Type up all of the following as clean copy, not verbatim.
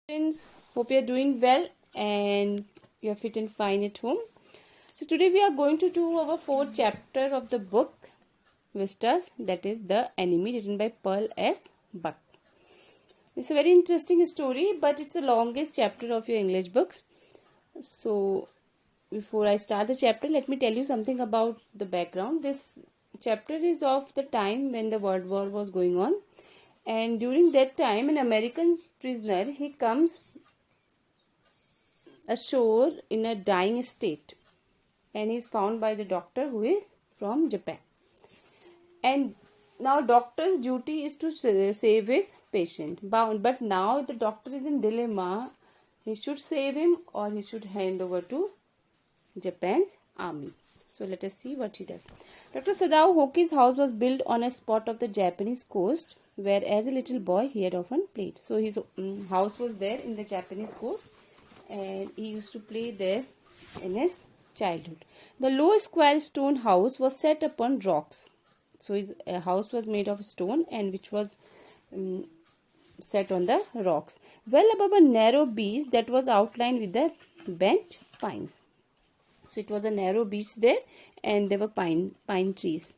Friends, hope you're doing well and you're fit and fine at home. So today we are going to do our fourth chapter of the book Vistas, that is The Enemy, written by Pearl S. Buck. It's a very interesting story, but it's the longest chapter of your English books. So before I start the chapter, let me tell you something about the background. This chapter is of the time when the World War was going on, and during that time an American prisoner, he comes ashore in a dying state, and is found by the doctor who is from Japan. And now doctor's duty is to save his patient, but now the doctor is in dilemma. He should save him or he should hand over to Japan's army. So let us see what he does. Dr. Sadao Hoki's house was built on a spot of the Japanese coast where as a little boy he had often played. So his house was there in the Japanese coast, and he used to play there in his childhood. The low square stone house was set upon rocks. So his house was made of stone and which was set on the rocks, well above a narrow beach that was outlined with the bent pines. So it was a narrow beach there, and there were pine trees.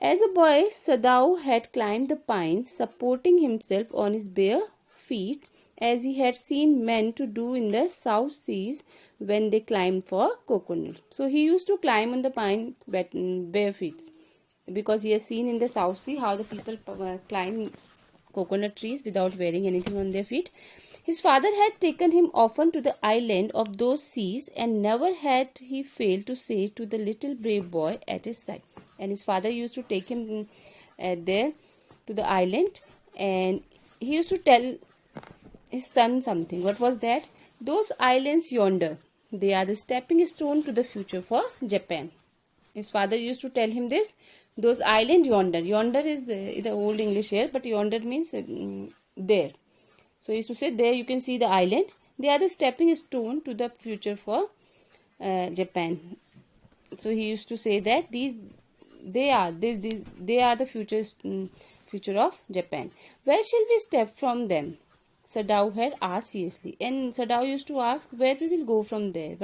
As a boy, Sadao had climbed the pines, supporting himself on his bare feet, as he had seen men to do in the South Seas when they climbed for coconut. So he used to climb on the pine bare feet, because he has seen in the South Sea how the people climb coconut trees without wearing anything on their feet. His father had taken him often to the island of those seas, and never had he failed to say to the little brave boy at his side. And his father used to take him there to the island, and he used to tell his son something. What was that? Those islands yonder, they are the stepping stone to the future for Japan. His father used to tell him this. Those island yonder. Yonder is the old English here, but yonder means there. So he used to say, there you can see the island. They are the stepping stone to the future for Japan. So he used to say that they are the future of Japan. Where shall we step from them? Sadao had asked seriously, and Sadao used to ask where we will go from there,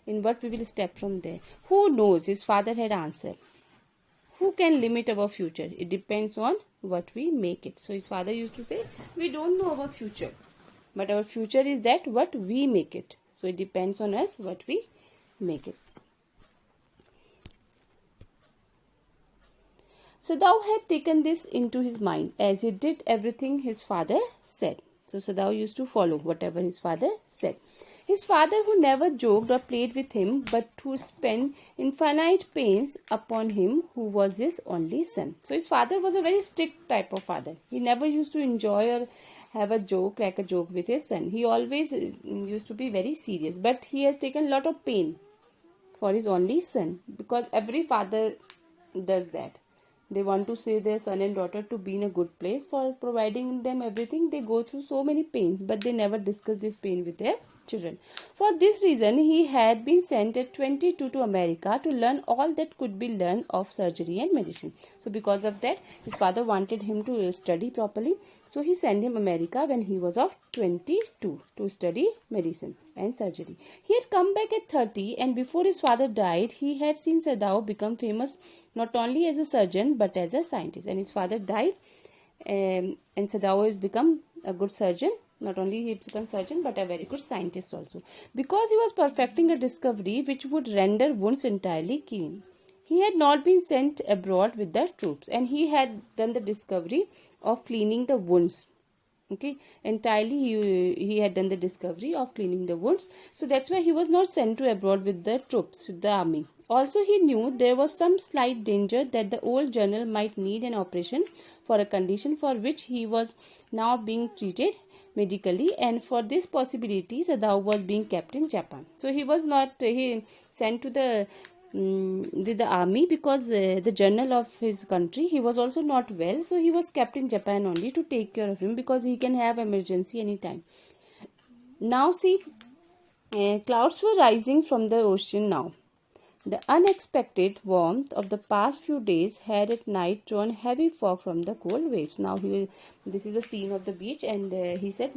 in what we will step from there. Who knows? His father had answered. Who can limit our future? It depends on what we make it. So his father used to say, we don't know our future, but our future is that what we make it. So it depends on us what we make it. Sadao had taken this into his mind, as he did everything his father said. So Sadao used to follow whatever his father said. His father, who never joked or played with him, but who spent infinite pains upon him, who was his only son. So his father was a very strict type of father. He never used to enjoy or have a joke with his son. He always used to be very serious. But he has taken a lot of pain for his only son, because every father does that. They want to see their son and daughter to be in a good place. For providing them everything, they go through so many pains, but they never discuss this pain with their children. For this reason, he had been sent at 22 to America to learn all that could be learned of surgery and medicine. So because of that, his father wanted him to study properly. So he sent him America when he was of 22 to study medicine and surgery. He had come back at 30, and before his father died, he had seen Sadao become famous not only as a surgeon but as a scientist. And his father died, and Sadao has become a good surgeon. Not only he became surgeon but a very good scientist also, because he was perfecting a discovery which would render wounds entirely clean. He had not been sent abroad with the troops, and he had done the discovery of cleaning the wounds. Okay, entirely he had done the discovery of cleaning the wounds. So that's why he was not sent to abroad with the troops, with the army. Also, he knew there was some slight danger that the old general might need an operation for a condition for which he was now being treated medically, and for this possibility Sadao was being kept in Japan. So he was not sent to the with the army, because the general of his country, he was also not well, so he was kept in Japan only to take care of him, because he can have emergency anytime. Now see, clouds were rising from the ocean now. The unexpected warmth of the past few days had at night drawn heavy fog from the cold waves. Now this is the scene of the beach, and he said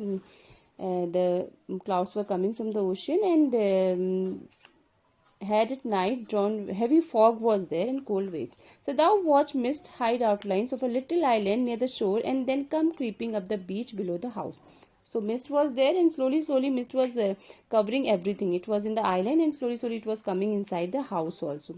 The clouds were coming from the ocean, and had at night drawn heavy fog was there and cold waves. So thou watch mist hide outlines of a little island near the shore and then come creeping up the beach below the house. So mist was there, and slowly mist was covering everything. It was in the island, and slowly it was coming inside the house also.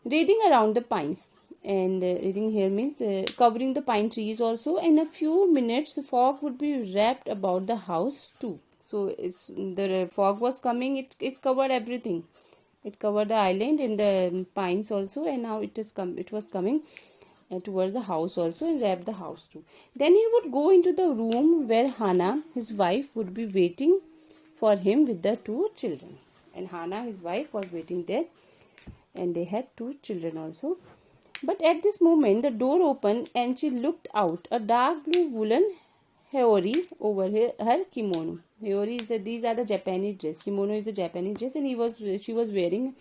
Wreathing around the pines, and wreathing here means covering the pine trees also. In a few minutes the fog would be wrapped about the house too. So the fog was coming, it covered everything. It covered the island and the pines also, and now it was coming towards the house also and wrapped the house too. Then he would go into the room where Hannah, his wife, would be waiting for him with the two children. And Hannah, his wife, was waiting there, and they had two children also. But at this moment the door opened and she looked out. A dark blue woolen haori over her kimono. Haori is these are the Japanese dress. Kimono is the Japanese dress, and she was wearing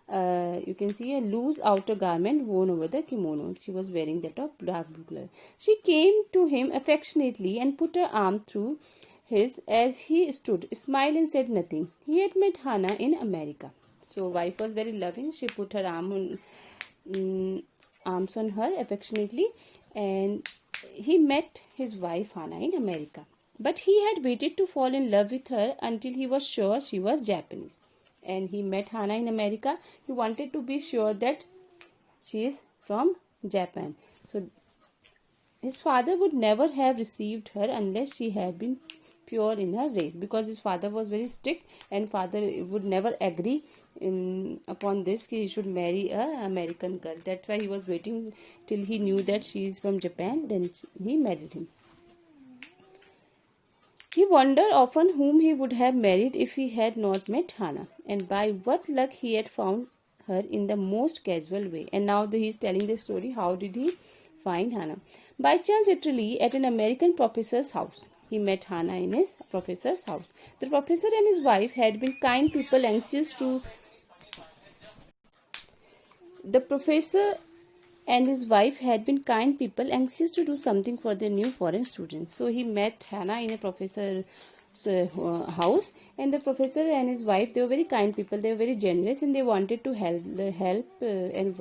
you can see a loose outer garment worn over the kimono. She was wearing that of dark blue color. She came to him affectionately and put her arm through his as he stood, smiled and said nothing. He had met Hannah in America. So wife was very loving. She put her arms on her affectionately, and he met his wife Hannah in America. But he had waited to fall in love with her until he was sure she was Japanese. And he met Hannah in America. He wanted to be sure that she is from Japan. So his father would never have received her unless she had been pure in her race, because his father was very strict, and father would never agree upon this he should marry a American girl. That's why he was waiting till he knew that she is from Japan, then he married him. He wondered often whom he would have married if he had not met Hannah, and by what luck he had found her in the most casual way. And now he is telling the story, how did he find Hannah? By chance, literally, at an American professor's house. He met Hannah in his professor's house. The professor and his wife had been kind people anxious to The professor and his wife had been kind people anxious to do something for their new foreign students. So he met Hannah in a professor's house, and the professor and his wife, they were very kind people. They were very generous, and they wanted to help and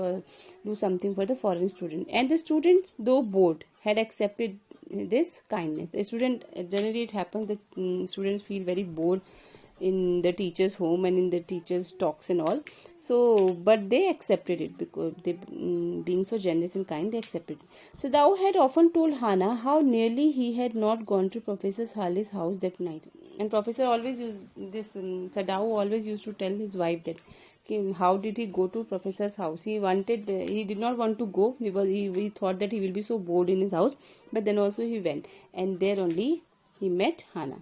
do something for the foreign student. And the students, though bored, had accepted this kindness. The student, generally it happens that students feel very bored in the teacher's home and in the teacher's talks and all, so but they accepted it because they being so generous and kind, they accepted it. So Sadao had often told Hannah how nearly he had not gone to Professor Halley's house that night, and Professor always Sadao always used to tell his wife that how did he go to Professor's house. He did not want to go. He thought that he will be so bored in his house, but then also he went, and there only he met Hannah.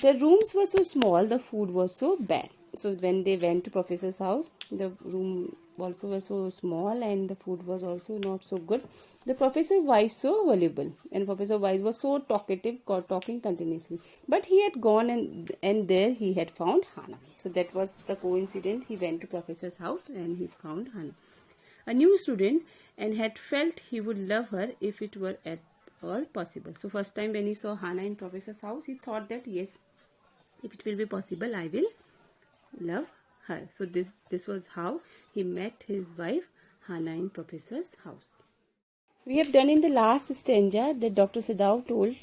The rooms were so small, the food was so bad. So when they went to Professor's house, the room also were so small and the food was also not so good. The Professor was so valuable, and Professor Wise was so talkative, talking continuously. But he had gone, and there he had found Hannah. So that was the coincidence. He went to Professor's house and he found Hannah, a new student, and had felt he would love her if it were at all possible. So first time when he saw Hannah in Professor's house, he thought that yes, if it will be possible, I will love her. So this was how he met his wife Hannah in Professor's house. We have done in the last stanza that Dr. Sadao told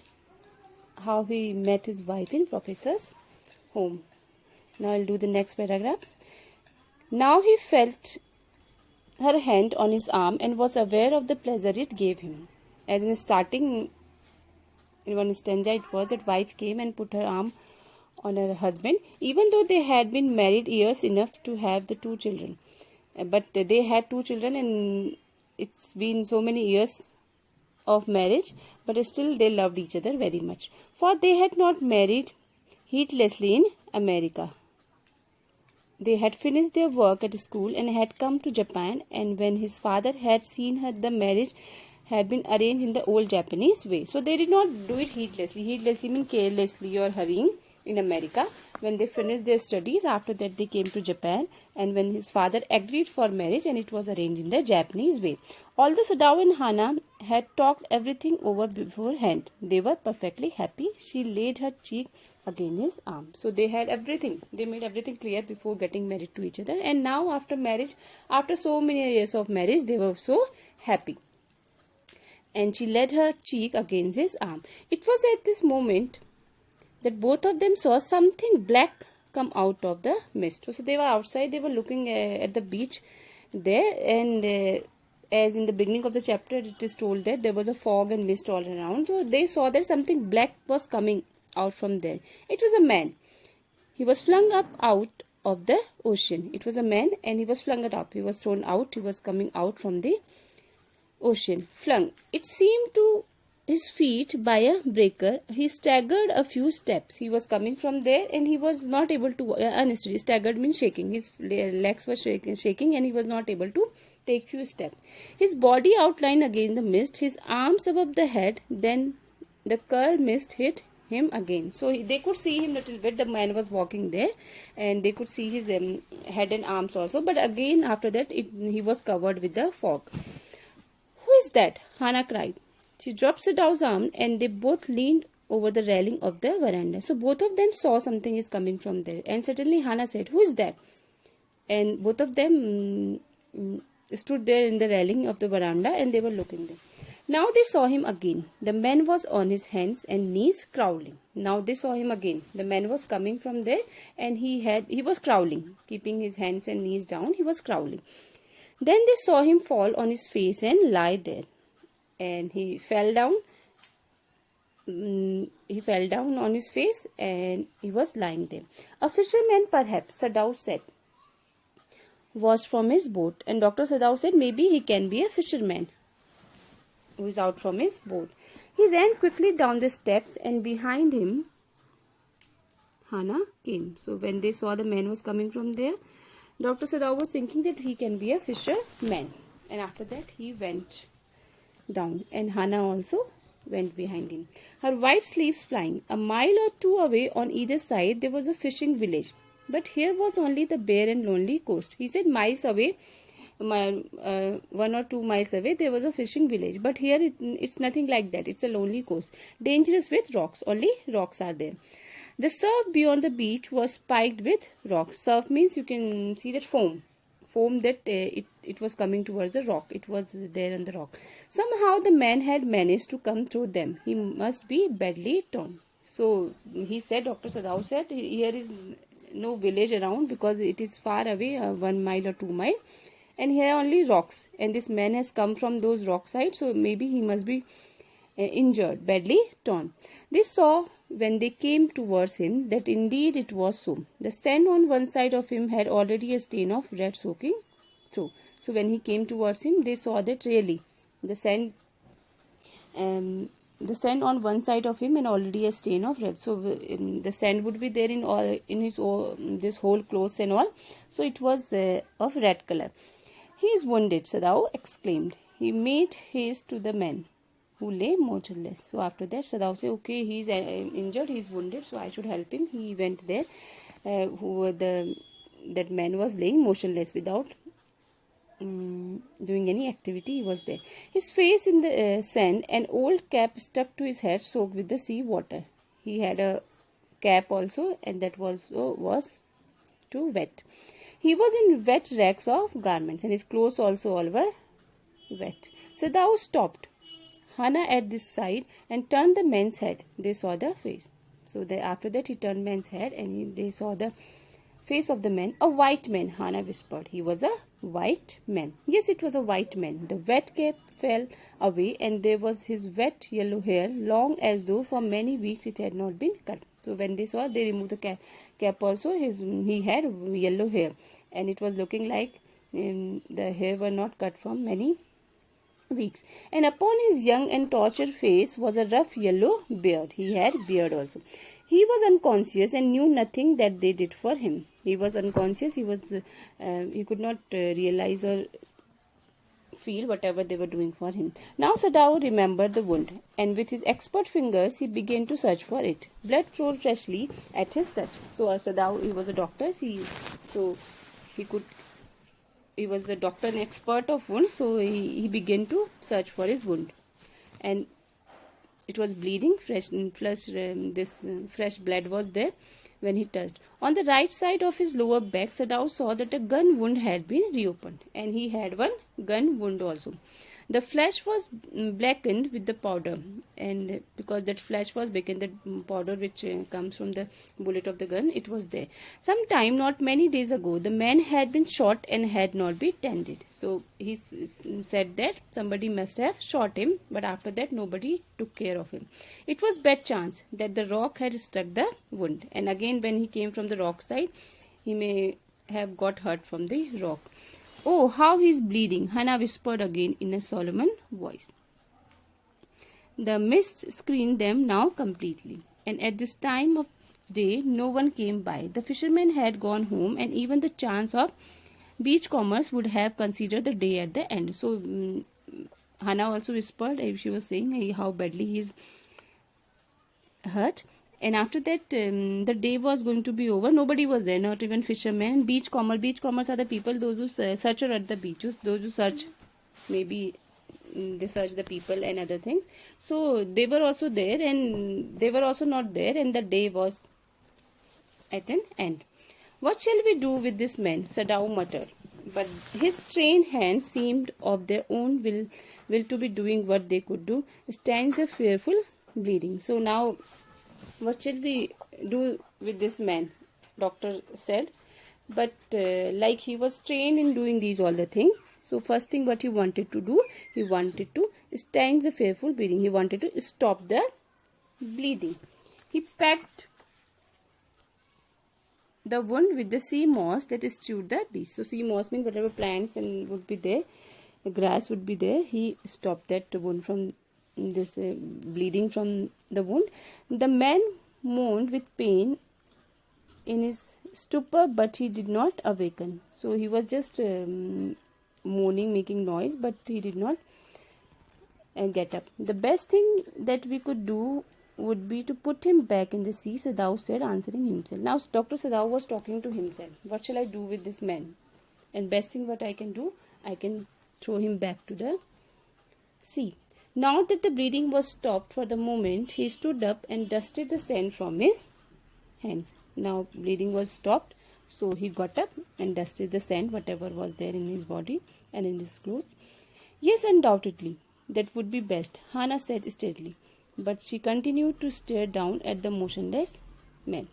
how he met his wife in Professor's home. Now I'll do the next paragraph. Now he felt her hand on his arm and was aware of the pleasure it gave him. As in starting, in one stanza it was that wife came and put her arm on her husband, even though they had been married years enough to have the two children. But they had two children, and it's been so many years of marriage, but still they loved each other very much. For they had not married heedlessly in America. They had finished their work at school and had come to Japan, and when his father had seen her, the marriage had been arranged in the old Japanese way. So they did not do it heedlessly. Heedlessly means carelessly or hurrying. in America. When they finished their studies, after that they came to Japan, and when his father agreed for marriage, and it was arranged in the Japanese way. Although Sadao and Hana had talked everything over beforehand, they were perfectly happy. She laid her cheek against his arm. So they had everything. They made everything clear before getting married to each other. And now after marriage, after so many years of marriage, they were so happy. And she laid her cheek against his arm. It was at this moment that both of them saw something black come out of the mist. So they were outside, they were looking at the beach there, and as in the beginning of the chapter it is told that there was a fog and mist all around. So they saw that something black was coming out from there. It was a man. He was flung up out of the ocean. It was a man, and he was flung it up. He was thrown out. He was coming out from the ocean. Flung. It seemed to his feet by a breaker. He staggered a few steps. He was coming from there, and he was not able to unsteady. Staggered means shaking. His legs were shaking, and he was not able to take few steps. His body outlined against the mist, his arms above the head. Then the curl mist hit him again. So they could see him little bit. The man was walking there, and they could see his head and arms also. But again after that he was covered with the fog. Who is that? Hana cried. She dropped Sadao's arm, and they both leaned over the railing of the veranda. So both of them saw something is coming from there. And suddenly Hana said, "Who is that?" And both of them stood there in the railing of the veranda, and they were looking there. Now they saw him again. The man was on his hands and knees crawling. Now they saw him again. The man was coming from there, and he was crawling, keeping his hands and knees down. He was crawling. Then they saw him fall on his face and lie there. And he fell down. He fell down on his face, and he was lying there. A fisherman, perhaps, Sadao said, was from his boat. And Dr. Sadao said, maybe he can be a fisherman who is out from his boat. He ran quickly down the steps, and behind him Hana came. So when they saw the man was coming from there, Dr. Sadao was thinking that he can be a fisherman. And after that he went down, and Hana also went behind him, her white sleeves flying. A mile or two away on either side there was a fishing village, but here was only the bare and lonely coast. He said miles away, 1 or 2 miles away there was a fishing village, but here it's nothing like that. It's a lonely coast, dangerous with rocks. Only rocks are there. The surf beyond the beach was spiked with rocks. Surf means you can see that foam that it was coming towards the rock. It was there on the rock. Somehow the man had managed to come through them. He must be badly torn. So he said, Dr. Sadao said, here is no village around because it is far away, 1 mile or 2 miles, and here only rocks, and this man has come from those rock sides, so maybe he must be injured, badly torn. They saw when they came towards him that indeed it was so. The sand on one side of him had already a stain of red soaking through. So when he came towards him, they saw that really the sand on one side of him and already a stain of red. So the sand would be there in his this whole clothes and all. So it was of red color. He is wounded, Sadao exclaimed. He made haste to the man who lay motionless. So after that Sadao said, okay, he is injured, he is wounded, so I should help him. He went there. That man was laying motionless without doing any activity. He was there. His face in the sand, an old cap stuck to his head, soaked with the sea water. He had a cap also, and that was too wet. He was in wet rags of garments, and his clothes also all were wet. Sadao stopped Hana at this side and turned the man's head. They saw the face. So after that he turned man's head, and they saw the face of the man. A white man, Hana whispered. He was a white man. Yes, it was a white man. The wet cap fell away, and there was his wet yellow hair, long as though for many weeks it had not been cut. So when they saw, they removed the cap also. He had yellow hair, and it was looking like the hair were not cut from many weeks. And upon his young and tortured face was a rough yellow beard. He had beard also. He was unconscious and knew nothing that they did for him. He was unconscious. He could not realize or feel whatever they were doing for him. Now Sadao remembered the wound, and with his expert fingers he began to search for it. Blood flowed freshly at his touch. So Sadao, he was a doctor. He was the doctor and expert of wounds. So he began to search for his wound, and it was bleeding. Fresh blood was there when he touched. On the right side of his lower back, Sadao saw that a gun wound had been reopened, and he had one gun wound also. The flesh was blackened with the powder, and because that flesh was blackened, the powder which comes from the bullet of the gun, it was there. Sometime, not many days ago, the man had been shot and had not been tended. So he said that somebody must have shot him, but after that nobody took care of him. It was bad chance that the rock had struck the wound, and again when he came from the rock side, he may have got hurt from the rock. Oh, how he is bleeding, Hannah whispered again in a solemn voice. The mist screened them now completely, and at this time of day no one came by. The fishermen had gone home, and even the chance of beachcombers would have considered the day at the end. So Hannah also whispered, she was saying how badly he is hurt. And after that, the day was going to be over. Nobody was there, not even fishermen. Beachcombers are the people, those who search at the beaches, those who search, maybe they search the people and other things. So they were also there, and they were also not there, and the day was at an end. What shall we do with this man? Sadao muttered. But his trained hands seemed of their own will to be doing what they could do, staying the fearful bleeding. So now, what shall we do with this man? Doctor said. But like he was trained in doing these all the things. So first thing what he wanted to do, he wanted to stanch the fearful bleeding. He wanted to stop the bleeding. He packed the wound with the sea moss that strewed the beach. So sea moss means whatever plants and would be there, the grass would be there. He stopped that wound from this bleeding from the wound. The man moaned with pain in his stupor, but he did not awaken. So he was just moaning, making noise, but he did not get up. The best thing that we could do would be to put him back in the sea, Sadao said, answering himself. Now Dr. Sadao was talking to himself. What shall I do with this man? And best thing what I can do, I can throw him back to the sea. Now that the bleeding was stopped for the moment, he stood up and dusted the sand from his hands. Now bleeding was stopped, so he got up and dusted the sand, whatever was there in his body and in his clothes. Yes, undoubtedly, that would be best, Hannah said steadily. But she continued to stare down at the motionless man.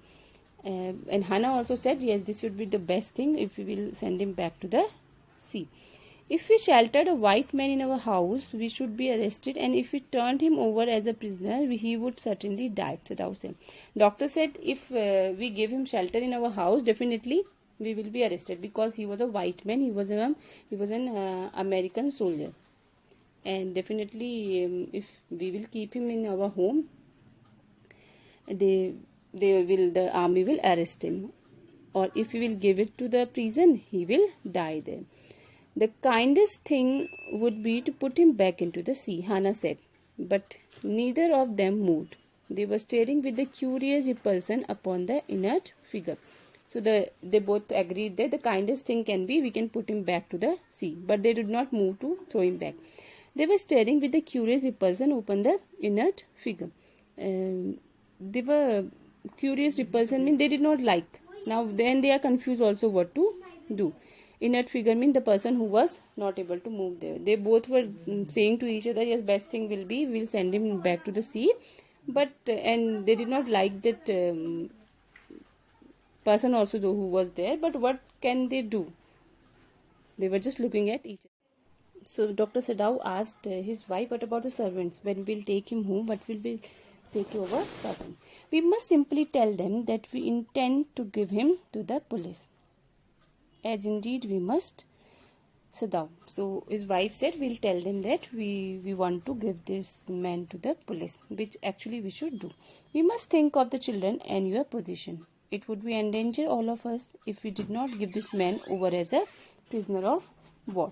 And Hannah also said, yes, this would be the best thing if we will send him back to the sea. If we sheltered a white man in our house, we should be arrested, and if we turned him over as a prisoner, he would certainly die, Sadao said. Doctor said, if we give him shelter in our house, definitely we will be arrested, because he was a white man, he was an American soldier. And definitely, if we will keep him in our home, the army will arrest him. Or if we will give it to the prison, he will die there. The kindest thing would be to put him back into the sea, Hannah said. But neither of them moved. They were staring with a curious repulsion upon the inert figure. So they both agreed that the kindest thing can be we can put him back to the sea. But they did not move to throw him back. They were staring with a curious repulsion upon the inert figure. They were curious repulsion means they did not like. Now then they are confused also what to do. Inert figure means the person who was not able to move there. They both were saying to each other, yes, best thing will be we'll send him back to the sea. But and they did not like that person also though who was there. But what can they do? They were just looking at each other. So Dr. Sadao asked his wife, what about the servants? When we'll take him home, what will we say to our servants? We must simply tell them that we intend to give him to the police. As indeed we must, Sadao. So his wife said, we'll tell them that we want to give this man to the police, which actually we should do. We must think of the children and your position. It would be endanger all of us if we did not give this man over as a prisoner of war.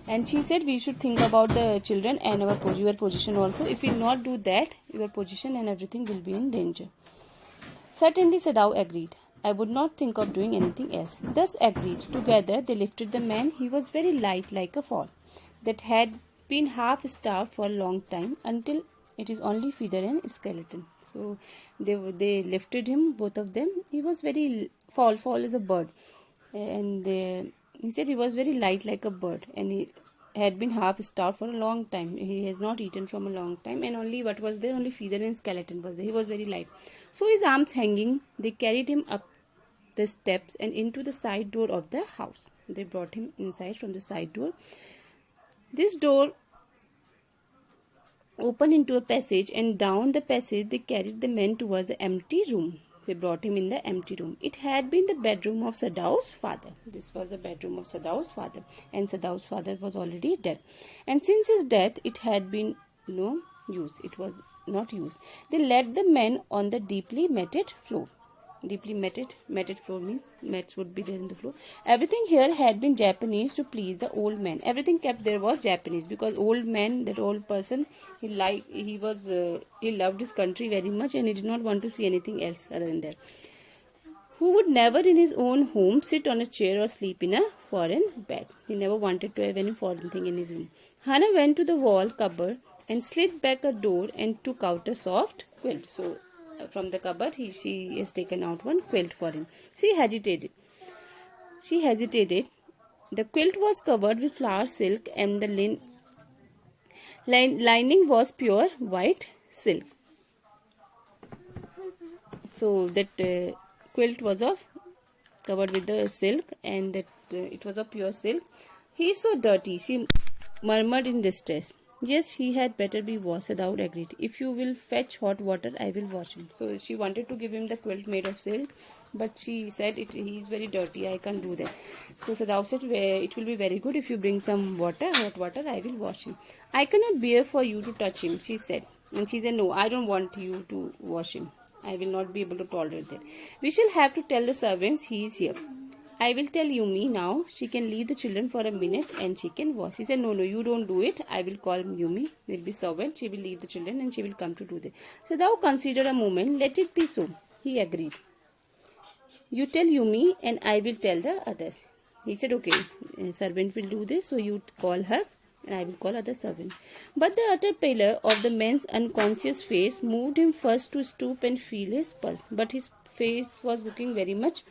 And she said we should think about the children and your position also. If we not do that, your position and everything will be in danger. Certainly, Sadao agreed. I would not think of doing anything else. Thus agreed. Together they lifted the man. He was very light like a fall that had been half starved for a long time until it is only feather and skeleton. So they lifted him, both of them. He was very fall is a bird, and he said he was very light like a bird, and he had been half starved for a long time. He has not eaten from a long time, and only what was there, only feather and skeleton was there. He was very light. So his arms hanging, they carried him up the steps and into the side door of the house. They brought him inside from the side door. This door opened into a passage, and down the passage they carried the man towards the empty room. They brought him in the empty room. It had been the bedroom of Sadao's father. This was the bedroom of Sadao's father, and Sadao's father was already dead. And since his death, it had been no use. It was not used. They laid the man on the deeply matted floor. Deeply matted floor means mats would be there in the floor. Everything here had been Japanese to please the old man. Everything kept there was Japanese, because old man, that old person, he loved his country very much, and he did not want to see anything else other than that. Who would never in his own home sit on a chair or sleep in a foreign bed. He never wanted to have any foreign thing in his room. Hannah went to the wall cupboard and slid back a door and took out a soft quilt. So from the cupboard she has taken out one quilt for him. She hesitated. The quilt was covered with flower silk, and the lining was pure white silk. So that quilt was covered with the silk, and that it was of pure silk. He is so dirty, she murmured in distress. Yes, he had better be washed. Sadao agreed. If you will fetch hot water, I will wash him. So she wanted to give him the quilt made of silk, but she said he is very dirty, I can't do that. So Sadao said, it will be very good if you bring some water, hot water, I will wash him. I cannot bear for you to touch him, she said. And she said, no, I don't want you to wash him. I will not be able to tolerate that. We shall have to tell the servants he is here. I will tell Yumi now. She can leave the children for a minute and she can wash. He said, no, you don't do it. I will call Yumi. There will be servant. She will leave the children and she will come to do this. So thou consider a moment. Let it be so. He agreed. You tell Yumi and I will tell the others. He said, okay, servant will do this. So you call her and I will call other servant. But the utter pallor of the man's unconscious face moved him first to stoop and feel his pulse. But his face was looking very much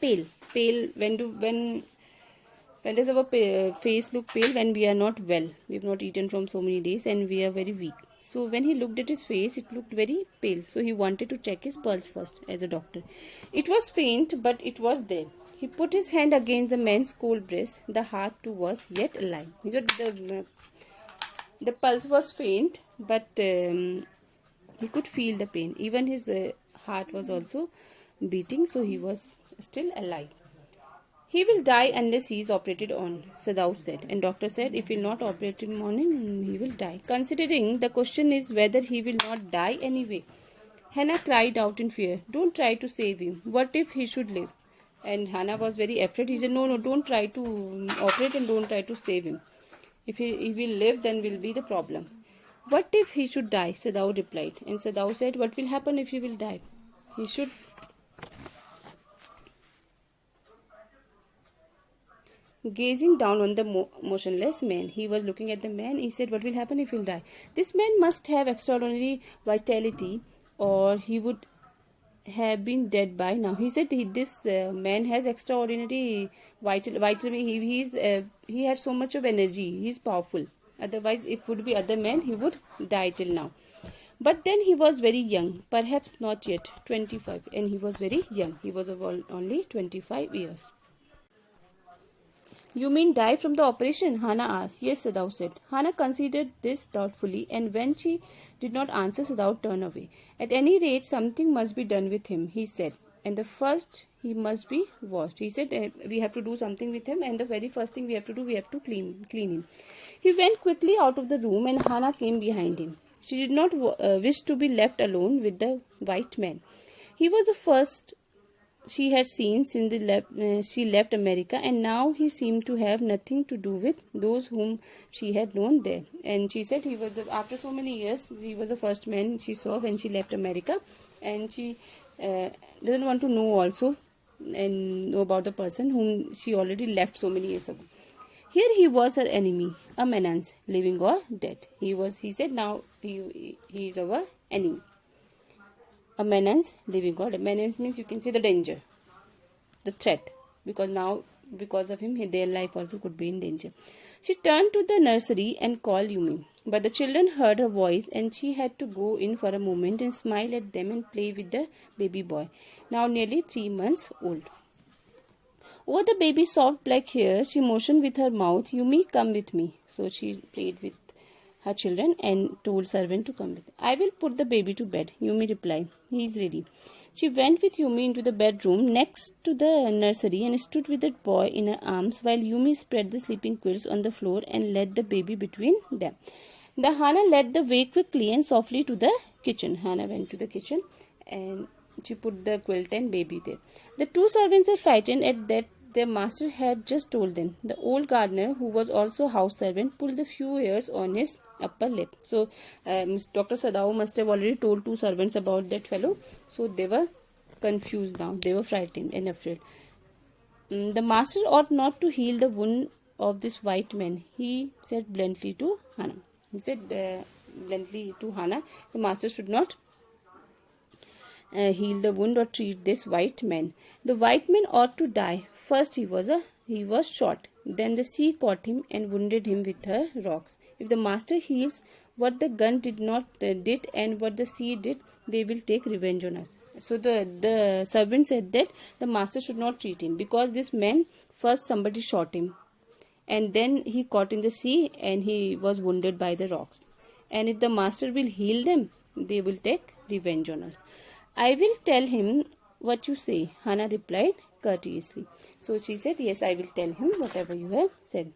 pale. When does our face look pale? When we are not well. We have not eaten from so many days and we are very weak. So when he looked at his face, it looked very pale. So he wanted to check his pulse first as a doctor. It was faint, but it was there. He put his hand against the man's cold breast. The heart too was yet alive. The pulse was faint, but he could feel the pain. Even his heart was also beating, so he was still alive. He will die unless he is operated on, Sadao said. And doctor said, if we will not operate him on him, he will die. Considering the question is whether he will not die anyway. Hannah cried out in fear, don't try to save him. What if he should live? And Hannah was very afraid. He said, no, don't try to operate and don't try to save him. If he will live, then will be the problem. What if he should die? Sadao replied. And Sadao said, what will happen if he will die? He should... Gazing down on the motionless man, he was looking at the man. He said, what will happen if he will die? This man must have extraordinary vitality or he would have been dead by now. He said this man has extraordinary vitality. He had so much of energy. He is powerful. Otherwise, if it would be other man, he would die till now. But then he was very young, perhaps not yet 25, and he was very young. He was only 25 years. You mean die from the operation? Hannah asked. Yes, Sadao said. Hannah considered this thoughtfully, and when she did not answer, Sadao turned away. At any rate, something must be done with him, he said. And the first, he must be washed. He said, we have to do something with him, and the very first thing we have to do, we have to clean him. He went quickly out of the room, and Hannah came behind him. She did not wish to be left alone with the white man. He was the she had seen since she left America, and now he seemed to have nothing to do with those whom she had known there. And she said he was after so many years, he was the first man she saw when she left America, and she doesn't want to know also and know about the person whom she already left so many years ago. Here he was her enemy, a menace, living or dead. He said now he is our enemy. A menace, living or dead. Menace means you can say the danger, the threat, because now because of him their life also could be in danger. She turned to the nursery and called Yumi, but the children heard her voice and she had to go in for a moment and smile at them and play with the baby boy, now nearly 3 months old. Over the baby's soft black hair, she motioned with her mouth, Yumi, come with me. So she played with her children and told servant to come with. I will put the baby to bed. Yumi replied, he is ready. She went with Yumi into the bedroom next to the nursery and stood with the boy in her arms while Yumi spread the sleeping quilts on the floor and led the baby between them. The Hana led the way quickly and softly to the kitchen. Hana went to the kitchen and she put the quilt and baby there. The two servants were frightened at that their master had just told them. The old gardener, who was also a house servant, pulled a few hairs on his upper lip. So, Dr. Sadao must have already told two servants about that fellow. So, they were confused now. They were frightened and afraid. The master ought not to heal the wound of this white man, he said bluntly to Hana. He said bluntly to Hana, the master should not heal the wound or treat this white man. The white man ought to die. First he was shot. Then the sea caught him and wounded him with her rocks. If the master heals what the gun did and what the sea did, they will take revenge on us. So the servant said that the master should not treat him because this man, first somebody shot him and then he caught in the sea and he was wounded by the rocks. And if the master will heal them, they will take revenge on us. I will tell him what you say, Hana replied courteously. So she said, yes, I will tell him whatever you have said.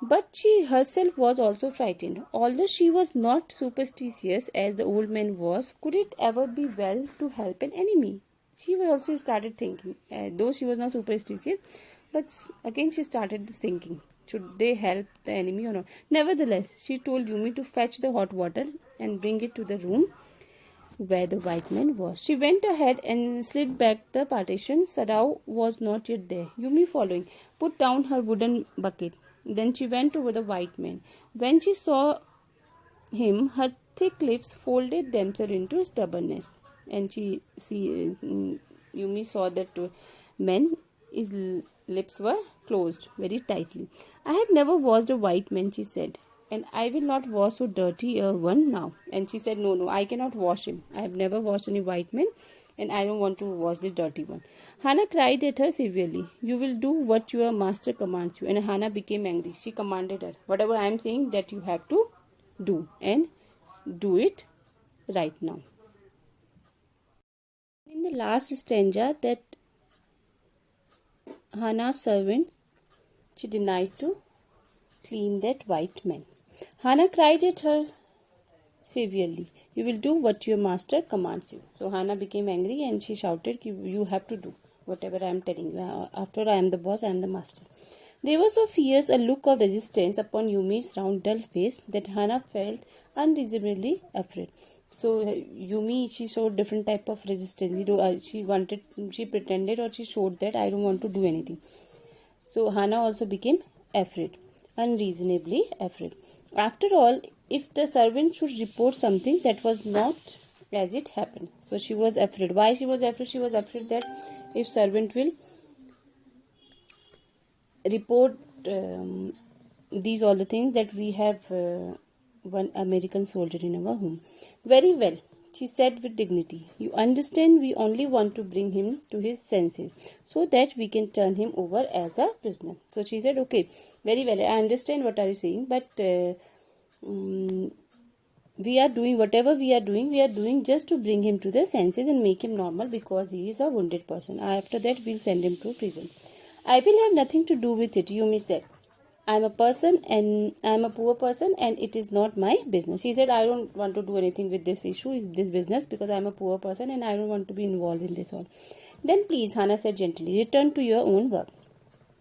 But she herself was also frightened. Although she was not superstitious as the old man was, could it ever be well to help an enemy? She also started thinking, though she was not superstitious, but again she started thinking, should they help the enemy or not? Nevertheless, she told Yumi to fetch the hot water and bring it to the room where the white man was. She went ahead and slid back the partition. Sadao was not yet there. Yumi, following, put down her wooden bucket. Then she went over the white man. When she saw him, her thick lips folded themselves into stubbornness. And Yumi saw that his lips were closed very tightly. I have never washed a white man, she said, and I will not wash so dirty a one now. And she said, no, I cannot wash him. I have never washed any white man and I don't want to wash the dirty one. Hana cried at her severely. You will do what your master commands you. And Hana became angry. She commanded her, whatever I am saying that you have to do and do it right now. In the last stanza, that Hana's servant, she denied to clean that white man. Hana cried at her severely, you will do what your master commands you. So Hana became angry and she shouted, you have to do whatever I am telling you. After I am the boss, I am the master. There was so fierce a look of resistance upon Yumi's round dull face that Hana felt unreasonably afraid. So Yumi, she showed different type of resistance. She pretended or she showed that I don't want to do anything. So Hana also became afraid, unreasonably afraid. After all, if the servant should report something that was not as it happened. So she was afraid. Why she was afraid? She was afraid that if servant will report these all the things that we have one American soldier in our home. Very well, she said with dignity. You understand, we only want to bring him to his senses so that we can turn him over as a prisoner. So she said, okay, very well, I understand what are you saying, but we are doing whatever we are doing just to bring him to the senses and make him normal because he is a wounded person. After that, we'll send him to prison. I will have nothing to do with it, Yumi said. I'm a person and I'm a poor person and it is not my business. She said, I don't want to do anything with this issue, this business, because I'm a poor person and I don't want to be involved in this all. Then please, Hannah said gently, return to your own work.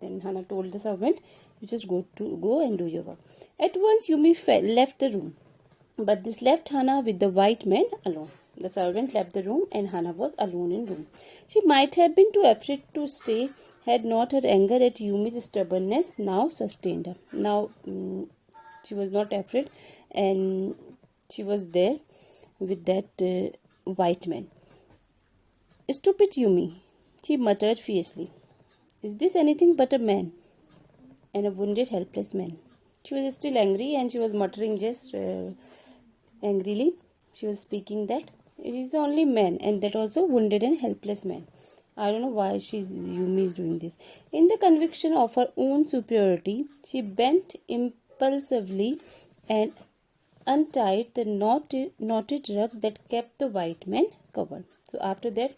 Then Hannah told the servant, you just go and do your work. At once Yumi left the room. But this left Hannah with the white man alone. The servant left the room and Hannah was alone in room. She might have been too afraid to stay had not her anger at Yumi's stubbornness now sustained her. Now she was not afraid and she was there with that white man. Stupid Yumi, she muttered fiercely. Is this anything but a man? And a wounded, helpless man. She was still angry and she was muttering just angrily. She was speaking that it is the only man, and that also wounded and helpless man. I don't know why Yumi is doing this. In the conviction of her own superiority, she bent impulsively and untied the knotted rug that kept the white man covered. So after that,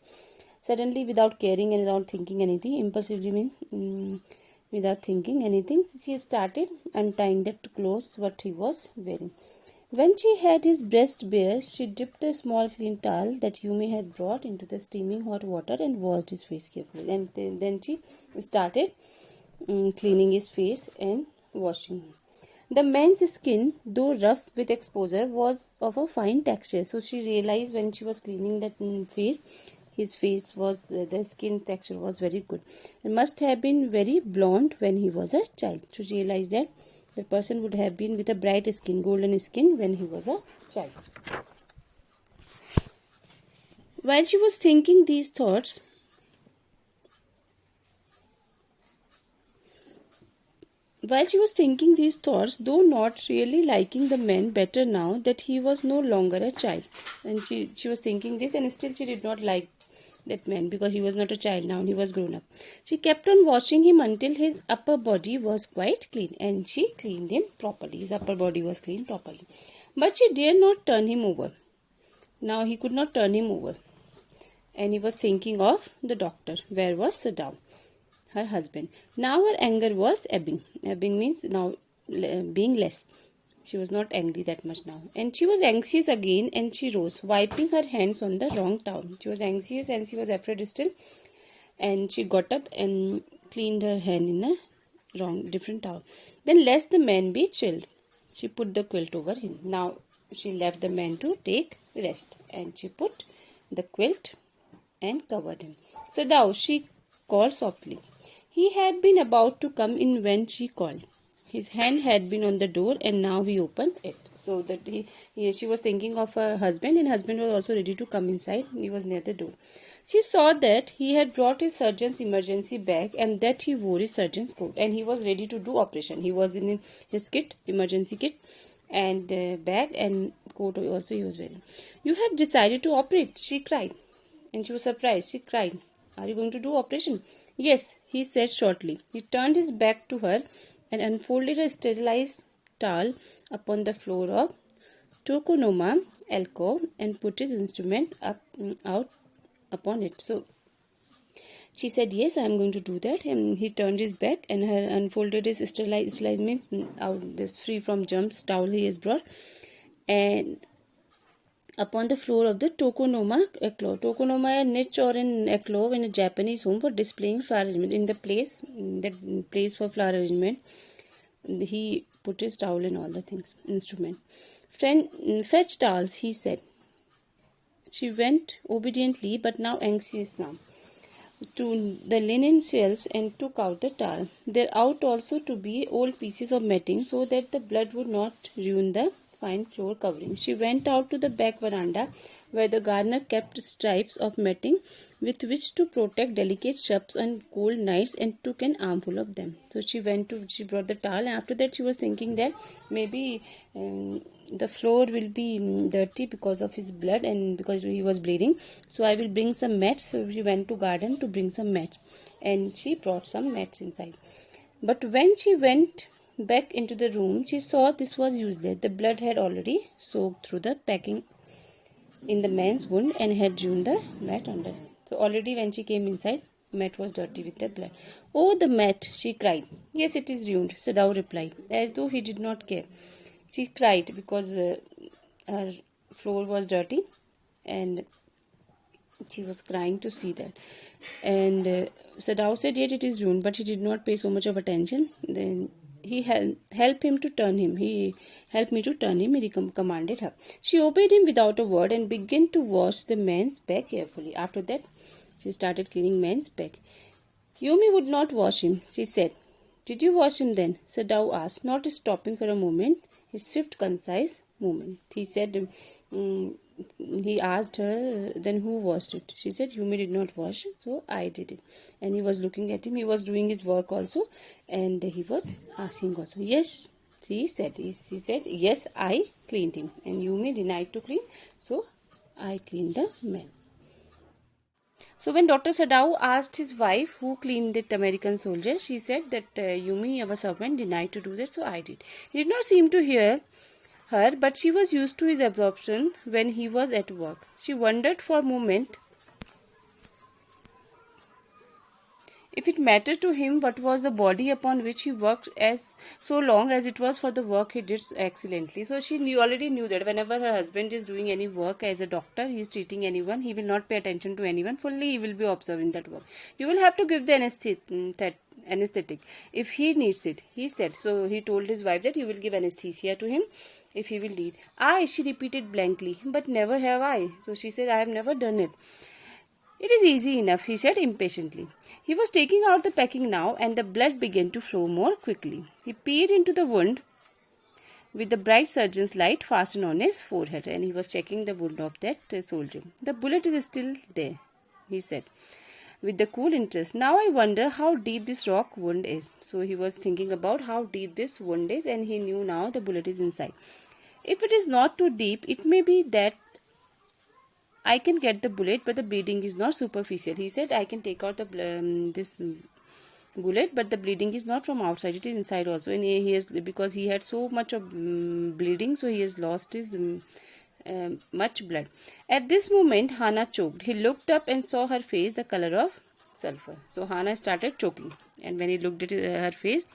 suddenly, without caring and without thinking anything, impulsively means without thinking anything, she started untying the clothes what he was wearing. When she had his breast bare, she dipped a small clean towel that Yumi had brought into the steaming hot water and washed his face carefully. And then she started cleaning his face and washing him. The man's skin, though rough with exposure, was of a fine texture. So she realized when she was cleaning that face, his face was, the skin texture was very good. It must have been very blonde when he was a child. So she realized that the person would have been with a bright skin, golden skin when he was a child. While she was thinking these thoughts, though not really liking the man better now that he was no longer a child, and she was thinking this, and still she did not like that man because he was not a child now, he was grown up. She kept on washing him until his upper body was quite clean, and she cleaned him properly. His upper body was cleaned properly. But she dared not turn him over. Now he could not turn him over. And he was thinking of the doctor. Where was Sadao, her husband? Now her anger was ebbing. Ebbing means now being less. She was not angry that much now. And she was anxious again, and she rose, wiping her hands on the wrong towel. She was anxious and she was afraid still. And she got up and cleaned her hand in a different towel. Then lest the man be chilled, she put the quilt over him. Now she left the man to take rest, and she put the quilt and covered him. Sadao, she called softly. He had been about to come in when she called. His hand had been on the door and now he opened it. So that she was thinking of her husband, and husband was also ready to come inside. He was near the door. She saw that he had brought his surgeon's emergency bag and that he wore his surgeon's coat, and he was ready to do operation. He was in his kit, emergency kit, and bag and coat also he was wearing. You have decided to operate, she cried. And she was surprised. She cried, are you going to do operation? Yes, he said shortly. He turned his back to her and unfolded a sterilized towel upon the floor of Tokonoma alcove and put his instrument out upon it. So she said, yes, I am going to do that. And he turned his back and unfolded his sterilized means out this free from germs towel he has brought, and upon the floor of the Tokonoma alcove. Tokonoma, a niche or an alcove in a Japanese home for displaying flower arrangement. In the place for flower arrangement, he put his towel and all the things, instrument. Fetch towels, he said. She went obediently, but now anxious now, to the linen shelves and took out the towel. There ought also to be old pieces of matting so that the blood would not ruin the fine floor covering. She went out to the back veranda where the gardener kept strips of matting with which to protect delicate shrubs on cold nights, and took an armful of them. So she brought the towel, and after that she was thinking that maybe the floor will be dirty because of his blood and because he was bleeding. So I will bring some mats. So she went to garden to bring some mats, and she brought some mats inside. But when she went back into the room, she saw this was useless. The blood had already soaked through the packing in the man's wound and had ruined the mat under him. So already when she came inside, mat was dirty with the blood. Oh, the mat, she cried. Yes, it is ruined, Sadao replied, as though he did not care. She cried because her floor was dirty, and she was crying to see that. And Sadao said, yet it is ruined, but he did not pay so much of attention. Then he helped him to turn him. He helped me to turn him, he commanded her. She obeyed him without a word and began to wash the man's back carefully. After that, she started cleaning man's back. Yumi would not wash him, she said. Did you wash him then? Sadao asked, not stopping for a moment, his swift, concise movement. He said, he asked her, then who washed it? She said, Yumi did not wash it, so I did it. And he was looking at him, he was doing his work also, and he was asking also. Yes, she said, yes, I cleaned him. And Yumi denied to clean, so I cleaned the man. So when Dr. Sadao asked his wife who cleaned that American soldier, she said that Yumi, our servant, denied to do that, so I did. He did not seem to hear her, but she was used to his absorption when he was at work. She wondered for a moment if it mattered to him what was the body upon which he worked as so long as it was for the work he did excellently. So she already knew that whenever her husband is doing any work as a doctor, he is treating anyone, he will not pay attention to anyone, fully he will be observing that work. You will have to give the anesthetic if he needs it, he said. So he told his wife that you will give anesthesia to him if he will need. I, she repeated blankly, but never have I. So she said, I have never done it. It is easy enough, he said impatiently. He was taking out the packing now, and the blood began to flow more quickly. He peered into the wound with the bright surgeon's light fastened on his forehead, and he was checking the wound of that soldier. The bullet is still there, he said, with the cool interest. Now I wonder how deep this rock wound is. So he was thinking about how deep this wound is, and he knew now the bullet is inside. If it is not too deep, it may be that I can get the bullet, but the bleeding is not superficial. He said, I can take out the this bullet, but the bleeding is not from outside; it is inside also. And he has, because he had so much of bleeding, so he has lost his much blood. At this moment, Hannah choked. He looked up and saw her face, the color of sulfur. So Hannah started choking, and when he looked at her face,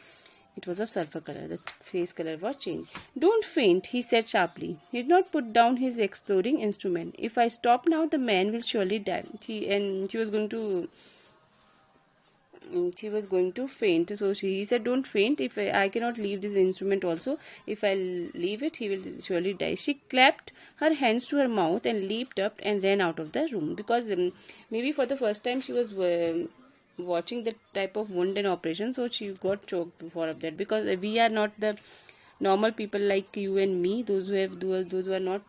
it was of sulfur color. The face color was changed. Don't faint, he said sharply. He did not put down his exploring instrument. If I stop now, the man will surely die. She was going to faint. So he said, don't faint. If I cannot leave this instrument also. If I leave it, he will surely die. She clapped her hands to her mouth and leaped up and ran out of the room. Because maybe for the first time she was watching that type of wound and operation, so she got choked for that. Because we are not the normal people like you and me, those who are not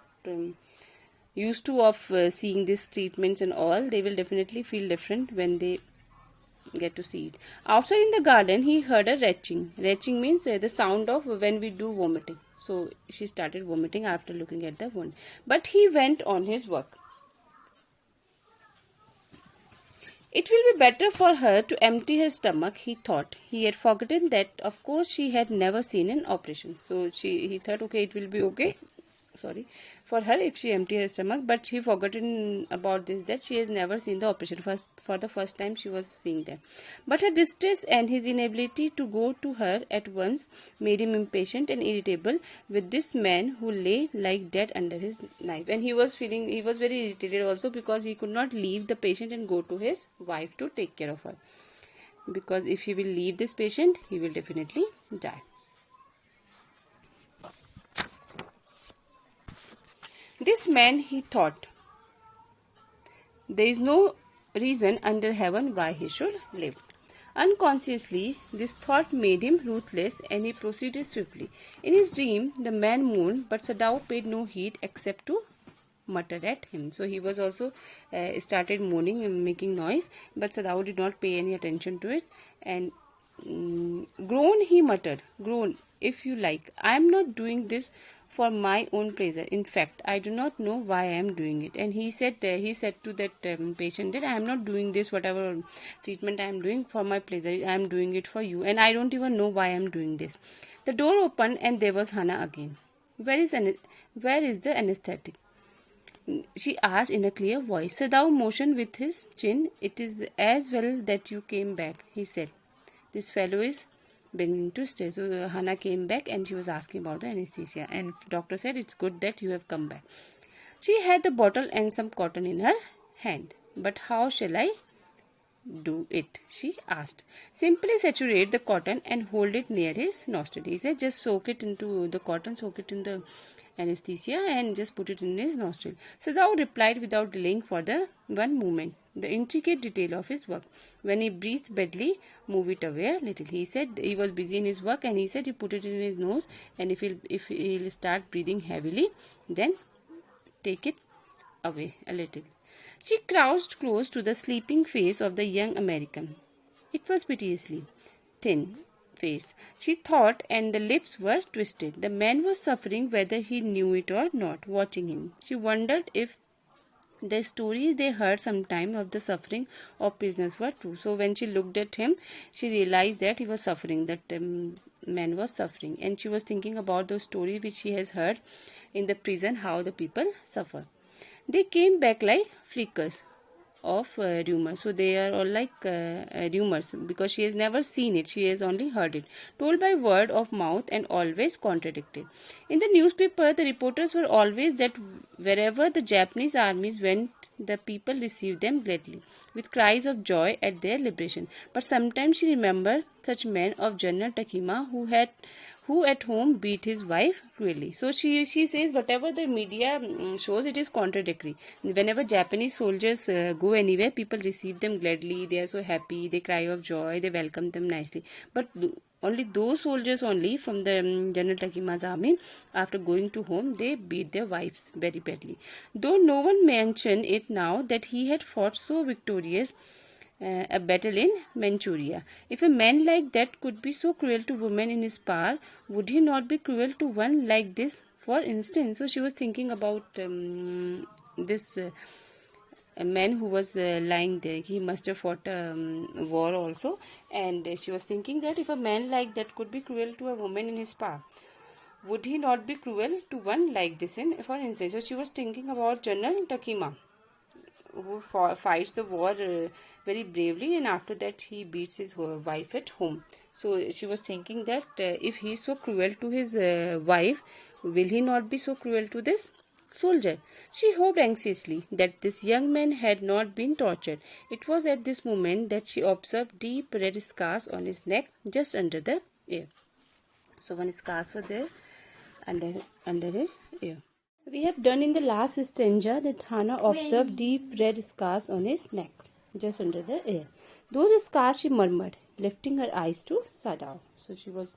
used to of seeing these treatments and all, they will definitely feel different when they get to see it. Outside in the garden, he heard a retching. Retching means the sound of when we do vomiting. So she started vomiting after looking at the wound. But he went on his work. It will be better for her to empty her stomach, he thought. He had forgotten that, of course, she had never seen an operation. So he thought, okay, it will be okay. For her if she empty her stomach, but he forgotten about this, that she has never seen the operation. For the first time she was seeing that. But her distress and his inability to go to her at once made him impatient and irritable with this man who lay like dead under his knife. And he was very irritated also, because he could not leave the patient and go to his wife to take care of her. Because if he will leave this patient, he will definitely die. This man, he thought, there is no reason under heaven why he should live. Unconsciously, this thought made him ruthless, and he proceeded swiftly. In his dream, the man moaned, but Sadao paid no heed except to mutter at him. So he was also started moaning and making noise, but Sadao did not pay any attention to it. And groan, he muttered, groan if you like. I am not doing this for my own pleasure. In fact, I do not know why I am doing it. And he said to that patient that I am not doing this, whatever treatment I am doing, for my pleasure. I am doing it for you, and I don't even know why I am doing this. The door opened, and there was Hannah again. Where is the anesthetic? She asked in a clear voice. Sadao motioned with his chin. It is as well that you came back, he said. This fellow is beginning to stay. So Hannah came back and she was asking about the anesthesia. And doctor said, it's good that you have come back. She had the bottle and some cotton in her hand. But how shall I do it? She asked. Simply saturate the cotton and hold it near his nostril. He said, just soak it into the cotton, soak it in the anesthesia and just put it in his nostril. Sadao replied without delaying for the one moment. The intricate detail of his work. When he breathes badly, move it away a little. He said he was busy in his work and he said he put it in his nose, and if he'll start breathing heavily, then take it away a little. She crouched close to the sleeping face of the young American. It was piteously thin face, she thought, and the lips were twisted. The man was suffering whether he knew it or not. Watching him, she wondered if the stories they heard sometime of the suffering of prisoners were true. So when she looked at him, she realized that he was suffering, that man was suffering, and she was thinking about those stories which she has heard in the prison, how the people suffer. They came back like flickers of rumors. So they are all like rumors, because she has never seen it, she has only heard it, told by word of mouth and always contradicted. In the newspaper, the reporters were always that wherever the Japanese armies went, the people received them gladly, with cries of joy at their liberation. But sometimes she remembered such men of General Takima who at home beat his wife cruelly. So she says whatever the media shows, it is contradictory. Whenever Japanese soldiers go anywhere, people receive them gladly, they are so happy, they cry of joy, they welcome them nicely. But only those soldiers only from the General Takima's army, after going to home, they beat their wives very badly. Though no one mentioned it now that he had fought so victorious a battle in Manchuria. If a man like that could be so cruel to women in his power, would he not be cruel to one like this, for instance? So she was thinking about this a man who was lying there. He must have fought war also, and she was thinking that if a man like that could be cruel to a woman in his power, would he not be cruel to one like this, in for instance? So she was thinking about General Takima, who fights the war very bravely, and after that he beats his wife at home. So she was thinking that if he is so cruel to his wife, will he not be so cruel to this soldier? She hoped anxiously that this young man had not been tortured. It was at this moment that she observed deep red scars on his neck, just under the ear. So one scars were there under his ear. We have done in the last stanza that Hannah observed deep red scars on his neck, just under the ear. Those scars, she murmured, lifting her eyes to Sadao. So she was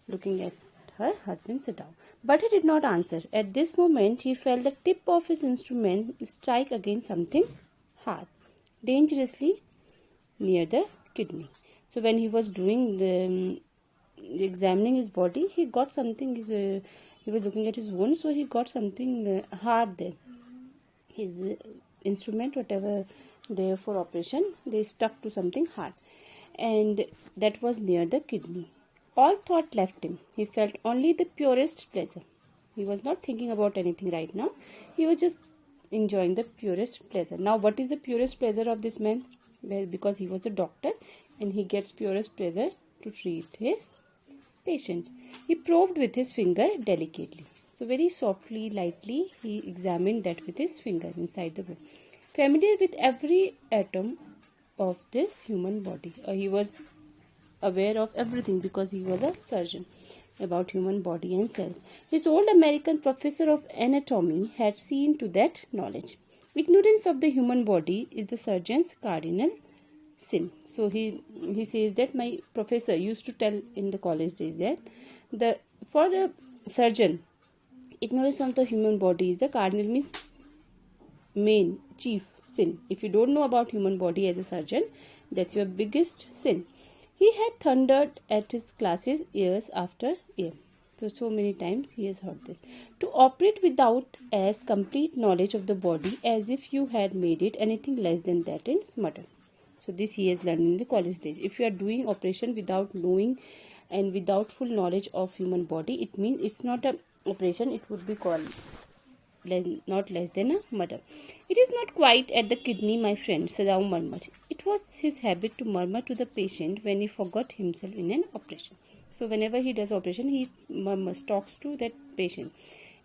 looking at her husband Sadao. But he did not answer. At this moment, he felt the tip of his instrument strike against something hard, dangerously near the kidney. So when he was doing the examining his body, he got something. He was looking at his wound, so he got something hard there. His instrument, whatever there for operation, they stuck to something hard, and that was near the kidney. All thought left him. He felt only the purest pleasure. He was not thinking about anything right now. He was just enjoying the purest pleasure. Now, what is the purest pleasure of this man? Well, because he was a doctor, and he gets purest pleasure to treat his patient. He probed with his finger delicately. So very softly, lightly, he examined that with his finger inside the bone. Familiar with every atom of this human body. He was aware of everything because he was a surgeon about human body and cells. His old American professor of anatomy had seen to that knowledge. Ignorance of the human body is the surgeon's cardinal sin. So he says that my professor used to tell in the college days that for a surgeon, ignorance of the human body is the cardinal, means main chief sin. If you don't know about human body as a surgeon, that's your biggest sin. He had thundered at his classes years after year. So many times he has heard this. To operate without as complete knowledge of the body as if you had made it anything less than that is murder. So this he has learned in the college stage. If you are doing operation without knowing and without full knowledge of human body, it means it's not an operation, it would be called not less than a murder. It is not quite at the kidney, my friend, Sadao murmured. It was his habit to murmur to the patient when he forgot himself in an operation. So whenever he does operation, he murmurs, talks to that patient.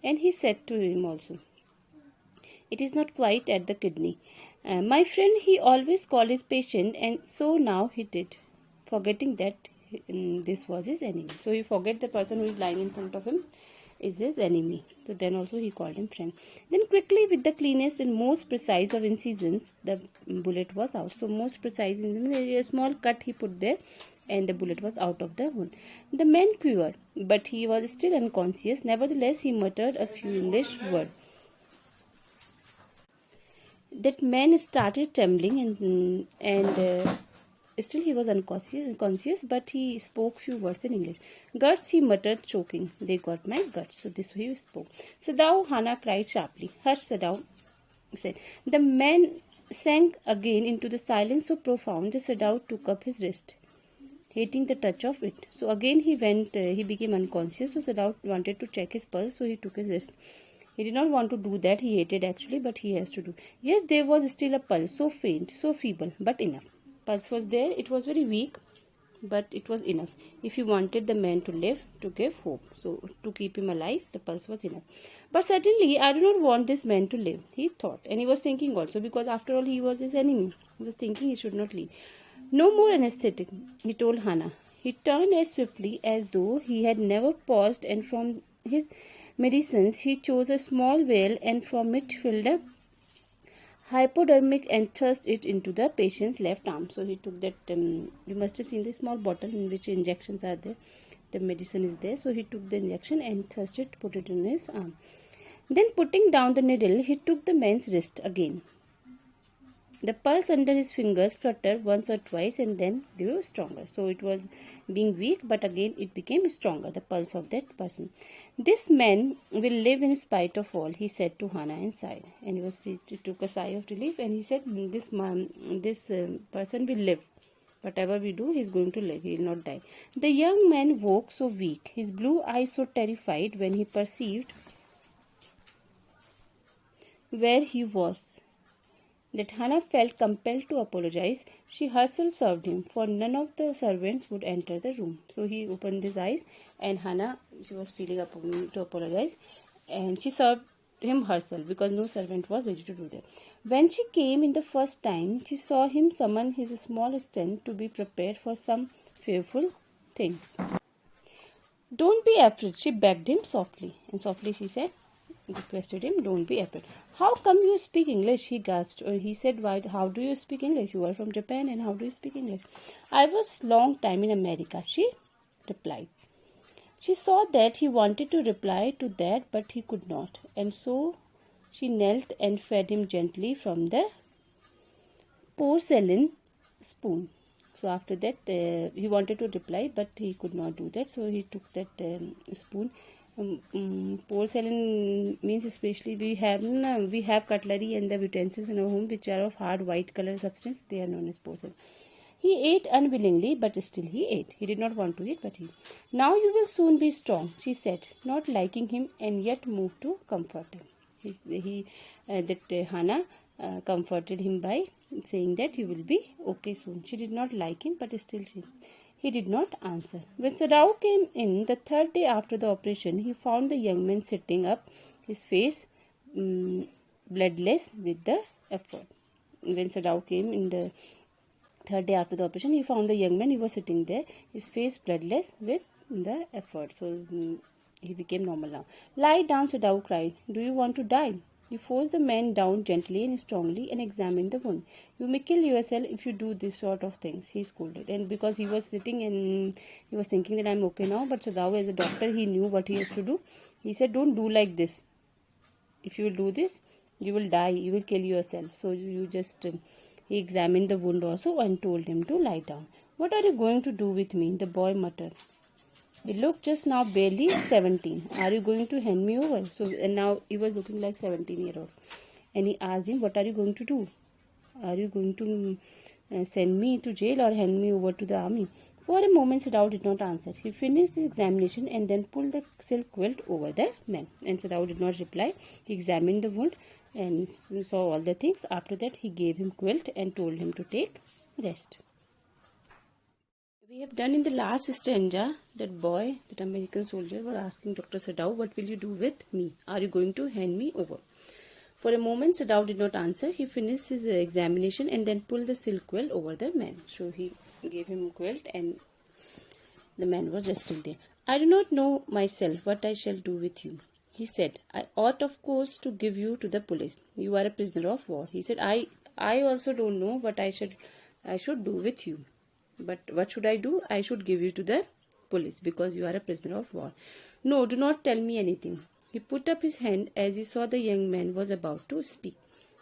And he said to him also, it is not quite at the kidney. My friend, he always called his patient, and so now he did, forgetting that this was his enemy. So he forget the person who is lying in front of him is his enemy. So then also he called him friend. Then quickly, with the cleanest and most precise of incisions, the bullet was out. So most precise, a small cut he put there, and the bullet was out of the wound. The man quivered, but he was still unconscious. Nevertheless, he muttered a few English words. That man started trembling, and still he was unconscious, but he spoke few words in English. Guts, he muttered, choking. They got my guts. So this he spoke. Sadao, Hannah cried sharply. Hush, Sadao, said. The man sank again into the silence so profound that Sadao took up his wrist, hating the touch of it. So again he became unconscious. So Sadao wanted to check his pulse, so he took his wrist. He did not want to do that. He hated actually, but he has to do. Yes, there was still a pulse, so faint, so feeble, but enough. Pulse was there. It was very weak, but it was enough. If he wanted the man to live, to give hope, so to keep him alive, the pulse was enough. But certainly, I do not want this man to live, he thought. And he was thinking also, because after all, he was his enemy. He was thinking he should not live. No more anesthetic, he told Hannah. He turned as swiftly as though he had never paused, and from his medicines he chose a small vial, and from it filled a hypodermic and thrust it into the patient's left arm. So he took that, you must have seen the small bottle in which injections are there. The medicine is there. So he took the injection and thrust it, put it in his arm. Then putting down the needle, he took the man's wrist again. The pulse under his fingers fluttered once or twice and then grew stronger. So it was being weak, but again it became stronger, the pulse of that person. This man will live in spite of all, he said to Hannah and sighed. And he took a sigh of relief and he said, this person will live. Whatever we do, he is going to live. He will not die. The young man woke so weak, his blue eyes so terrified when he perceived where he was, that Hannah felt compelled to apologize. She herself served him, for none of the servants would enter the room. So he opened his eyes, and Hannah, she was feeling up to apologize, and she served him herself, because no servant was ready to do that. When she came in the first time, she saw him summon his small strength to be prepared for some fearful things. Don't be afraid, she begged him softly. And softly she said, requested him, don't be afraid. How come you speak English? He gasped. He said, why, how do you speak English? You are from Japan, and how do you speak English? I was long time in America, she replied. She saw that he wanted to reply to that, but he could not. And so she knelt and fed him gently from the porcelain spoon. So after that, he wanted to reply, but he could not do that. So he took that spoon. Porcelain means, especially we have cutlery and the utensils in our home which are of hard white color substance. They are known as porcelain. He ate unwillingly, but still he ate. He did not want to eat, but he. Now you will soon be strong, she said, not liking him and yet moved to comfort him. Hannah comforted him by saying that he will be okay soon. She did not like him, but still he did not answer. When Sadao came in the third day after the operation, he found the young man sitting up, his face bloodless with the effort. When Sadao came in the third day after the operation, he found the young man, he was sitting there, his face bloodless with the effort. So he became normal now. Lie down, Sadao cried. Do you want to die? He forced the man down gently and strongly and examined the wound. You may kill yourself if you do this sort of things, he scolded. And because he was sitting and he was thinking that I'm okay now, but Sadao, as a doctor, he knew what he has to do. He said, don't do like this. If you will do this, you will die, you will kill yourself. So you just, he examined the wound also and told him to lie down. What are you going to do with me? The boy muttered. He looked just now barely 17. Are you going to hand me over? So, and now he was looking like 17-year-old. And he asked him, what are you going to do? Are you going to send me to jail or hand me over to the army? For a moment, Sadao did not answer. He finished his examination and then pulled the silk quilt over the man. And Sadao did not reply. He examined the wound and saw all the things. After that, he gave him quilt and told him to take rest. We have done in the last stanza, that boy, that American soldier, was asking Dr. Sadao, what will you do with me? Are you going to hand me over? For a moment, Sadao did not answer. He finished his examination and then pulled the silk quilt over the man. So he gave him quilt and the man was resting there. I do not know myself what I shall do with you, he said. I ought, of course, to give you to the police. You are a prisoner of war. He said, I also don't know what I should do with you. But what should I do? I should give you to the police because you are a prisoner of war. No, do not tell me anything. He put up his hand as he saw the young man was about to speak.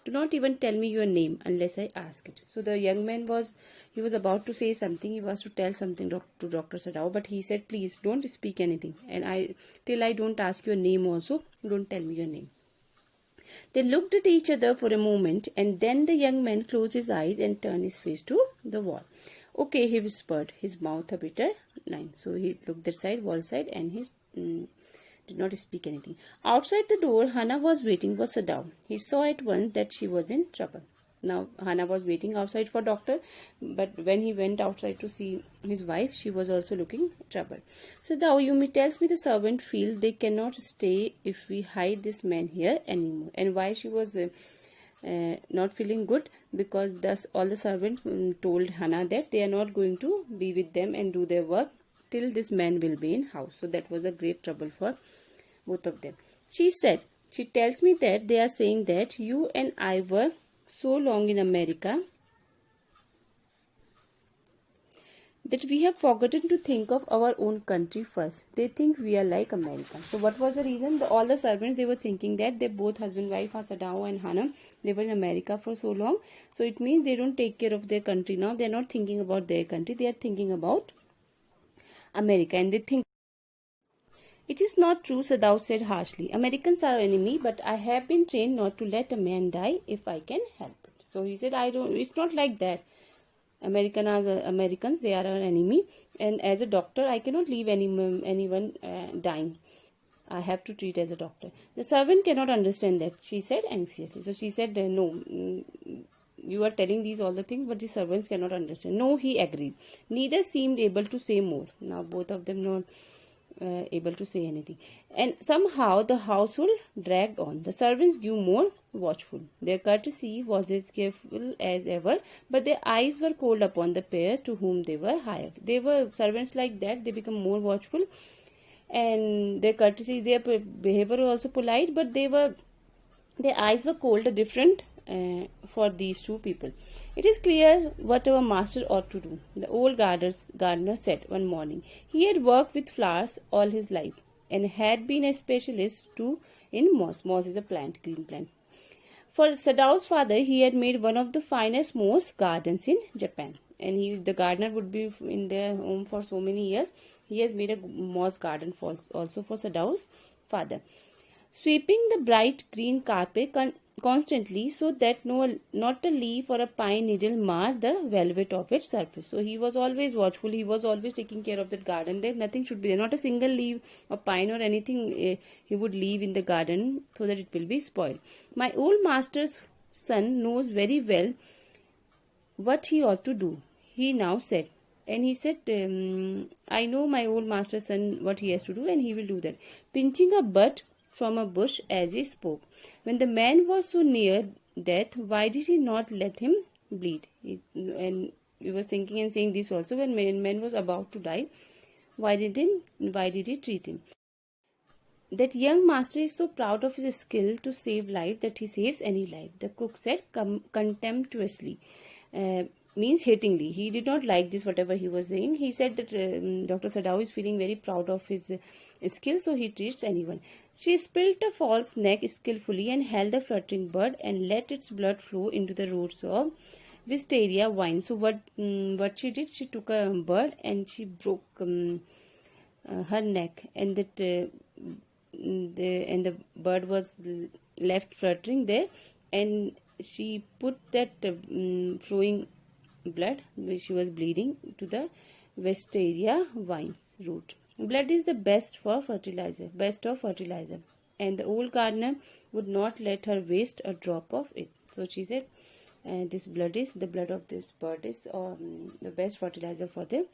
Do not even tell me your name unless I ask it. So the young man was about to say something. He was to tell something to Dr. Sadao, but he said, please don't speak anything. And till I don't ask your name also, don't tell me your name. They looked at each other for a moment, and then the young man closed his eyes and turned his face to the wall. Okay, he whispered, his mouth a bitter line. So he looked that side, wall side, and he did not speak anything. Outside the door, Hannah was waiting for Sadao. He saw at once that she was in trouble. Now, Hannah was waiting outside for doctor, but when he went outside to see his wife, she was also looking troubled. Sadao, Yumi tells me the servant feel they cannot stay if we hide this man here anymore. And why she was not feeling good, because all the servants told Hannah that they are not going to be with them and do their work till this man will be in house. So that was a great trouble for both of them. She said, she tells me that they are saying that you and I were so long in America that we have forgotten to think of our own country first. They think we are like Americans. So what was the reason? All the servants, they were thinking that they both husband wife, Sadao and Hannah, they were in America for so long. So it means they don't take care of their country now. They are not thinking about their country. They are thinking about America, and they think. It is not true, Sadao said harshly. Americans are our enemy, but I have been trained not to let a man die if I can help it. So he said, it's not like that. Americans, they are our enemy, and as a doctor, I cannot leave anyone dying. I have to treat as a doctor. The servant cannot understand that, she said anxiously. So she said, no, you are telling these all the things, but the servants cannot understand. No, he agreed. Neither seemed able to say more. Now both of them not able to say anything. And somehow the household dragged on. The servants grew more watchful. Their courtesy was as careful as ever, but their eyes were cold upon the pair to whom they were hired. They were servants like that. They become more watchful, and their courtesy, their behavior was also polite, but their eyes were cold, different for these two people. It is clear what our master ought to do, the old gardener said one morning. He had worked with flowers all his life and had been a specialist too in moss. Moss is a plant, green plant. For Sadao's father, he had made one of the finest moss gardens in Japan. And the gardener would be in their home for so many years. He has made a moss garden also for Sadao's father. Sweeping the bright green carpet constantly so that not a leaf or a pine needle marred the velvet of its surface. So he was always watchful. He was always taking care of that garden. There nothing should be there. Not a single leaf or pine or anything he would leave in the garden so that it will be spoiled. My old master's son knows very well what he ought to do, he now said. And he said, I know my old master's son what he has to do, and he will do that. Pinching a bud from a bush as he spoke. When the man was so near death, why did he not let him bleed? And he was thinking and saying this also, when man was about to die, why did he treat him? That young master is so proud of his skill to save life that he saves any life, the cook said contemptuously. Means hatingly. He did not like this, whatever he was saying. He said that Dr. Sadao is feeling very proud of his skill, so he treats anyone. She spilled a false neck skillfully and held the fluttering bird and let its blood flow into the roots of wisteria wine. So what she did, she took a bird and she broke her neck, and the bird was left fluttering there, and she put that flowing blood. She was bleeding to the Wisteria vines root. Blood is the best of fertilizer, and the old gardener would not let her waste a drop of it. So she said, this blood is the blood of this bird is the best fertilizer for the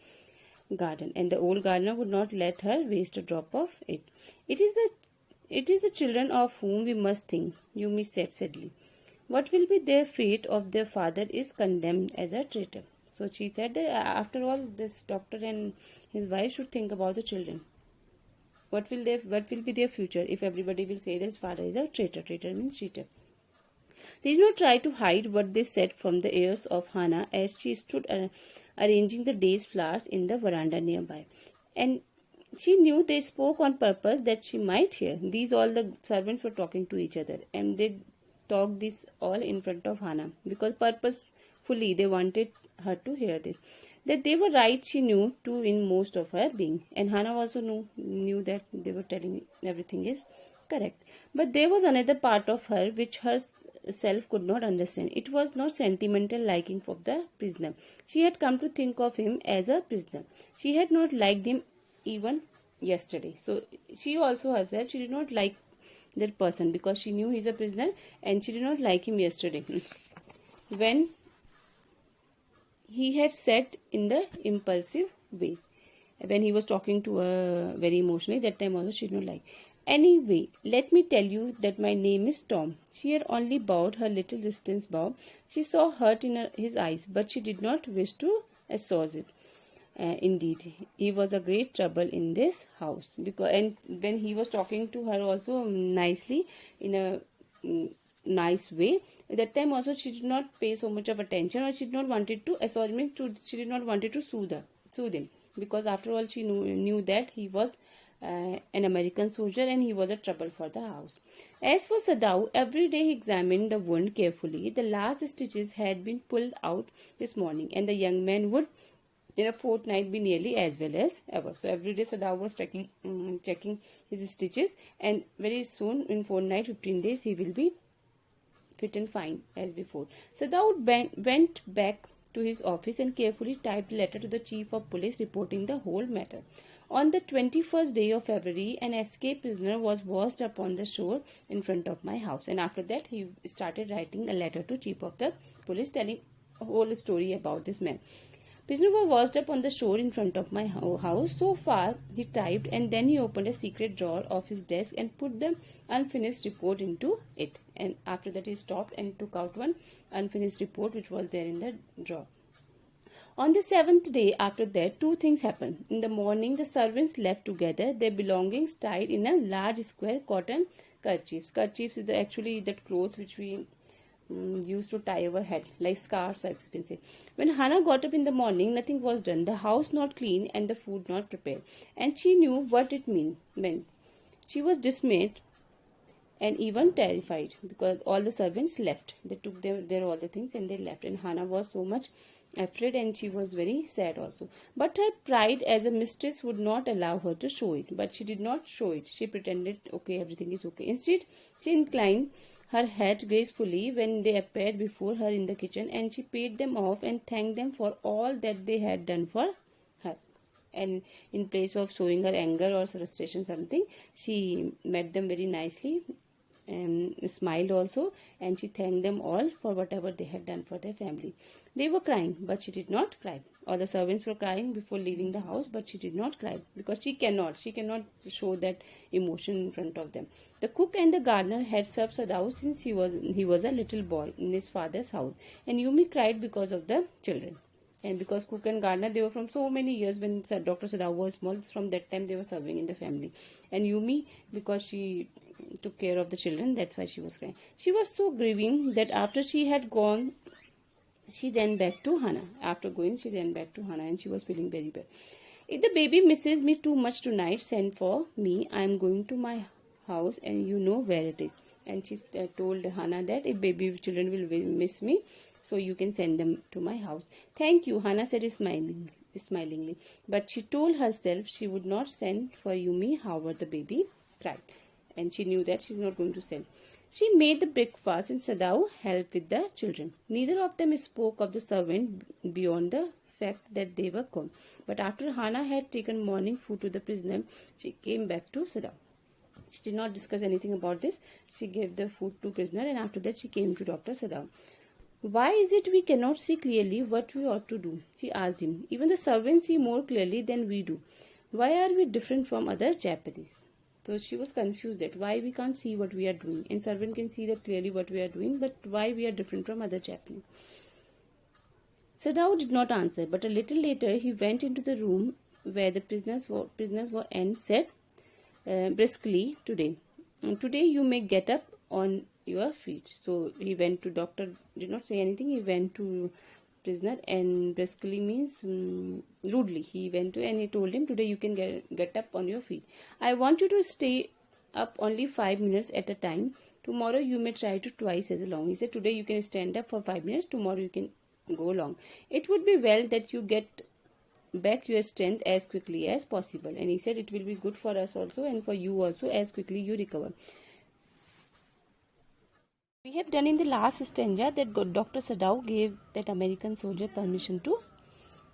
garden, and the old gardener would not let her waste a drop of it. It is the children of whom we must think, Yumi said sadly. What will be their fate of their father is condemned as a traitor. So she said that after all, this doctor and his wife should think about the children. What will be their future if everybody will say that his father is a traitor? Traitor means cheater. They did not try to hide what they said from the ears of Hannah as she stood arranging the day's flowers in the veranda nearby. And she knew they spoke on purpose that she might hear. These all the servants were talking to each other, and they talked this all in front of Hannah because purposefully they wanted her to hear this. That they were right, she knew too in most of her being, and Hannah also knew that they were telling everything is correct. But there was another part of her which herself could not understand. It was not sentimental liking for the prisoner. She had come to think of him as a prisoner. She had not liked him even yesterday. So she also herself, she did not like that person because she knew he's a prisoner, and she did not like him yesterday when he had said in the impulsive way, when he was talking to her very emotionally. That time also she did not like. Anyway, let me tell you that my name is Tom. She had only bowed her little distance bow. She saw hurt in his eyes, but she did not wish to assuage it. Indeed, he was a great trouble in this house, and when he was talking to her also nicely in a nice way, at that time also she did not pay so much of attention, or she did not wanted to assuage me. She did not wanted to soothe him, because after all she knew that he was an American soldier and he was a trouble for the house. As for Sadao, every day he examined the wound carefully. The last stitches had been pulled out this morning, and the young man would in a fortnight be nearly as well as ever. So every day Sadao was checking his stitches, and very soon in fortnight, 15 days, he will be fit and fine as before. Sadao went back to his office and carefully typed a letter to the chief of police reporting the whole matter. On the 21st day of February, an escaped prisoner was washed up on the shore in front of my house, and after that he started writing a letter to chief of the police telling a whole story about this man. Prisoner was washed up on the shore in front of my house. So far, he typed, and then he opened a secret drawer of his desk and put the unfinished report into it. And after that, he stopped and took out one unfinished report which was there in the drawer. On the 7th day after that, two things happened. In the morning, the servants left together, their belongings tied in a large square cotton kerchiefs. Kerchiefs is actually that cloth which we used to tie our head, like scarves, you can say. When Hannah got up in the morning, nothing was done, the house not clean and the food not prepared, and she knew what it meant. She was dismayed and even terrified because all the servants left. They took their all the things and they left, and Hannah was so much afraid, and she was very sad also. But her pride as a mistress would not allow her to show it, but she did not show it. She pretended okay, everything is okay. Instead, she inclined her head gracefully when they appeared before her in the kitchen, and she paid them off and thanked them for all that they had done for her. And in place of showing her anger or frustration something, she met them very nicely and smiled also, and she thanked them all for whatever they had done for their family. They were crying, but she did not cry. All the servants were crying before leaving the house, but she did not cry because she cannot show that emotion in front of them. The cook and the gardener had served Sadao since he was a little boy in his father's house, and Yumi cried because of the children. And because cook and gardener, they were from so many years when Dr. Sadao was small, from that time they were serving in the family. And Yumi, because she took care of the children, that's why she was crying. She was so grieving that after she had gone, she ran back to Hannah. After going, she ran back to Hannah, and she was feeling very bad. If the baby misses me too much tonight, send for me. I am going to my house, and you know where it is. And she told Hannah that if baby children will miss me, so you can send them to my house. Thank you, Hannah said smilingly. But she told herself she would not send for Yumi, however the baby cried. And she knew that she's not going to send. She made the breakfast and Sadao helped with the children. Neither of them spoke of the servant beyond the fact that they were gone. But after Hana had taken morning food to the prisoner, she came back to Sadao. She did not discuss anything about this. She gave the food to prisoner and after that she came to Dr. Sadao. Why is it we cannot see clearly what we ought to do? She asked him. Even the servants see more clearly than we do. Why are we different from other Japanese? So she was confused that why we can't see what we are doing. And servant can see that clearly what we are doing, but why we are different from other Japanese. Sadao did not answer, but a little later he went into the room where the prisoners were and said briskly, Today you may get up on your feet. So he went to doctor, did not say anything. He went to prisoner and briskly means rudely. He went to and he told him, today you can get up on your feet. I want you to stay up only 5 minutes at a time. Tomorrow you may try to twice as long. He said, today you can stand up for 5 minutes. Tomorrow you can go long. It would be well that you get back your strength as quickly as possible. And he said it will be good for us also and for you also as quickly you recover. We have done in the last stanza that Dr. Sadao gave that American soldier permission to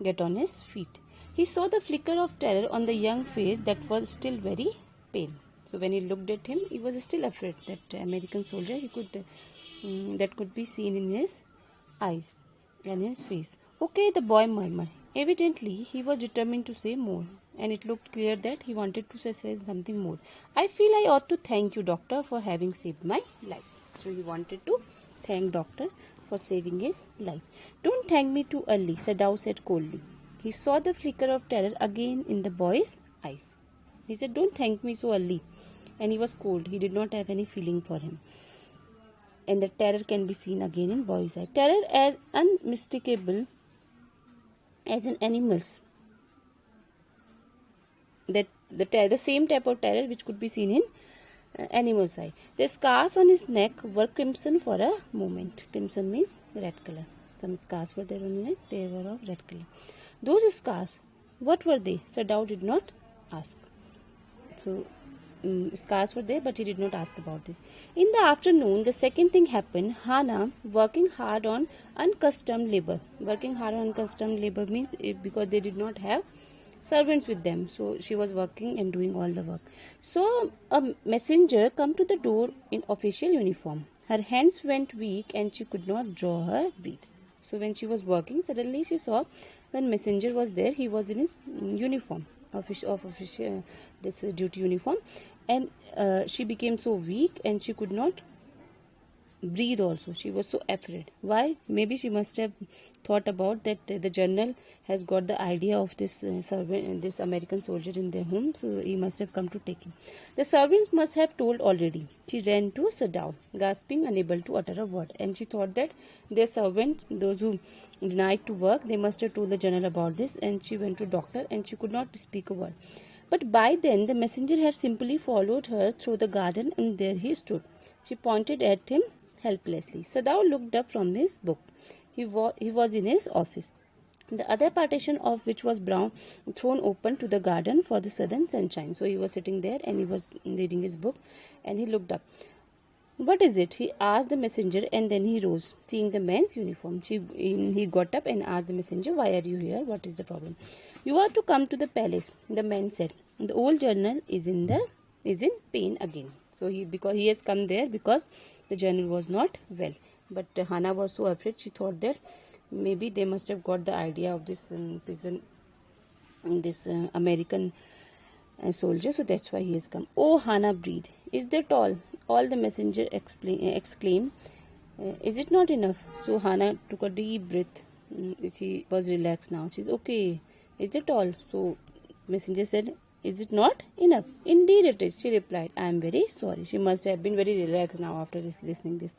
get on his feet. He saw the flicker of terror on the young face that was still very pale. So when he looked at him, he was still afraid that American soldier that could be seen in his eyes and his face. Okay, the boy murmured. Evidently, he was determined to say more, and it looked clear that he wanted to say something more. I feel I ought to thank you, doctor, for having saved my life. So he wanted to thank doctor for saving his life. Don't thank me too early, Sadao said coldly. He saw the flicker of terror again in the boy's eyes. He said, don't thank me so early. And he was cold. He did not have any feeling for him. And the terror can be seen again in boy's eye. Terror as unmistakable as in animals. That the same type of terror which could be seen in animal's eye. The scars on his neck were crimson for a moment. Crimson means red color. Some scars were there on his neck. They were of red color. Those scars, what were they? Sadao did not ask. So scars were there, but he did not ask about this. In the afternoon, the second thing happened. Hana, working hard on unaccustomed labor. Working hard on unaccustomed labor means because they did not have servants with them. So she was working and doing all the work. So a messenger come to the door in official uniform. Her hands went weak and she could not draw her breath. So when she was working, suddenly she saw when messenger was there, he was in his uniform. Official this duty uniform, and she became so weak and she could not breathe also. She was so afraid. Why? Maybe she must have thought about that the general has got the idea of this servant, this American soldier in their home, so he must have come to take him. The servants must have told already. She ran to Sadao, gasping, unable to utter a word, and she thought that their servant, those who denied to work, they must have told the general about this, and she went to doctor and she could not speak a word. But by then the messenger had simply followed her through the garden and there he stood. She pointed at him helplessly. Sadao looked up from his book. He was in his office, the other partition of which was brown, thrown open to the garden for the southern sunshine. So he was sitting there and he was reading his book and he looked up. What is it? He asked the messenger and then he rose, seeing the man's uniform. He got up and asked the messenger, why are you here? What is the problem? You are to come to the palace, the man said. The old general is in pain again. So because he has come there because the general was not well. But Hana was so afraid, she thought that maybe they must have got the idea of this prison, this American soldier, so that's why he has come. Oh, Hana breathed. Is that all? All the messenger exclaimed. Is it not enough? So Hana took a deep breath. She was relaxed now. She's okay. Is that all? So messenger said, is it not enough? Indeed it is, she replied. I am very sorry. She must have been very relaxed now after listening this.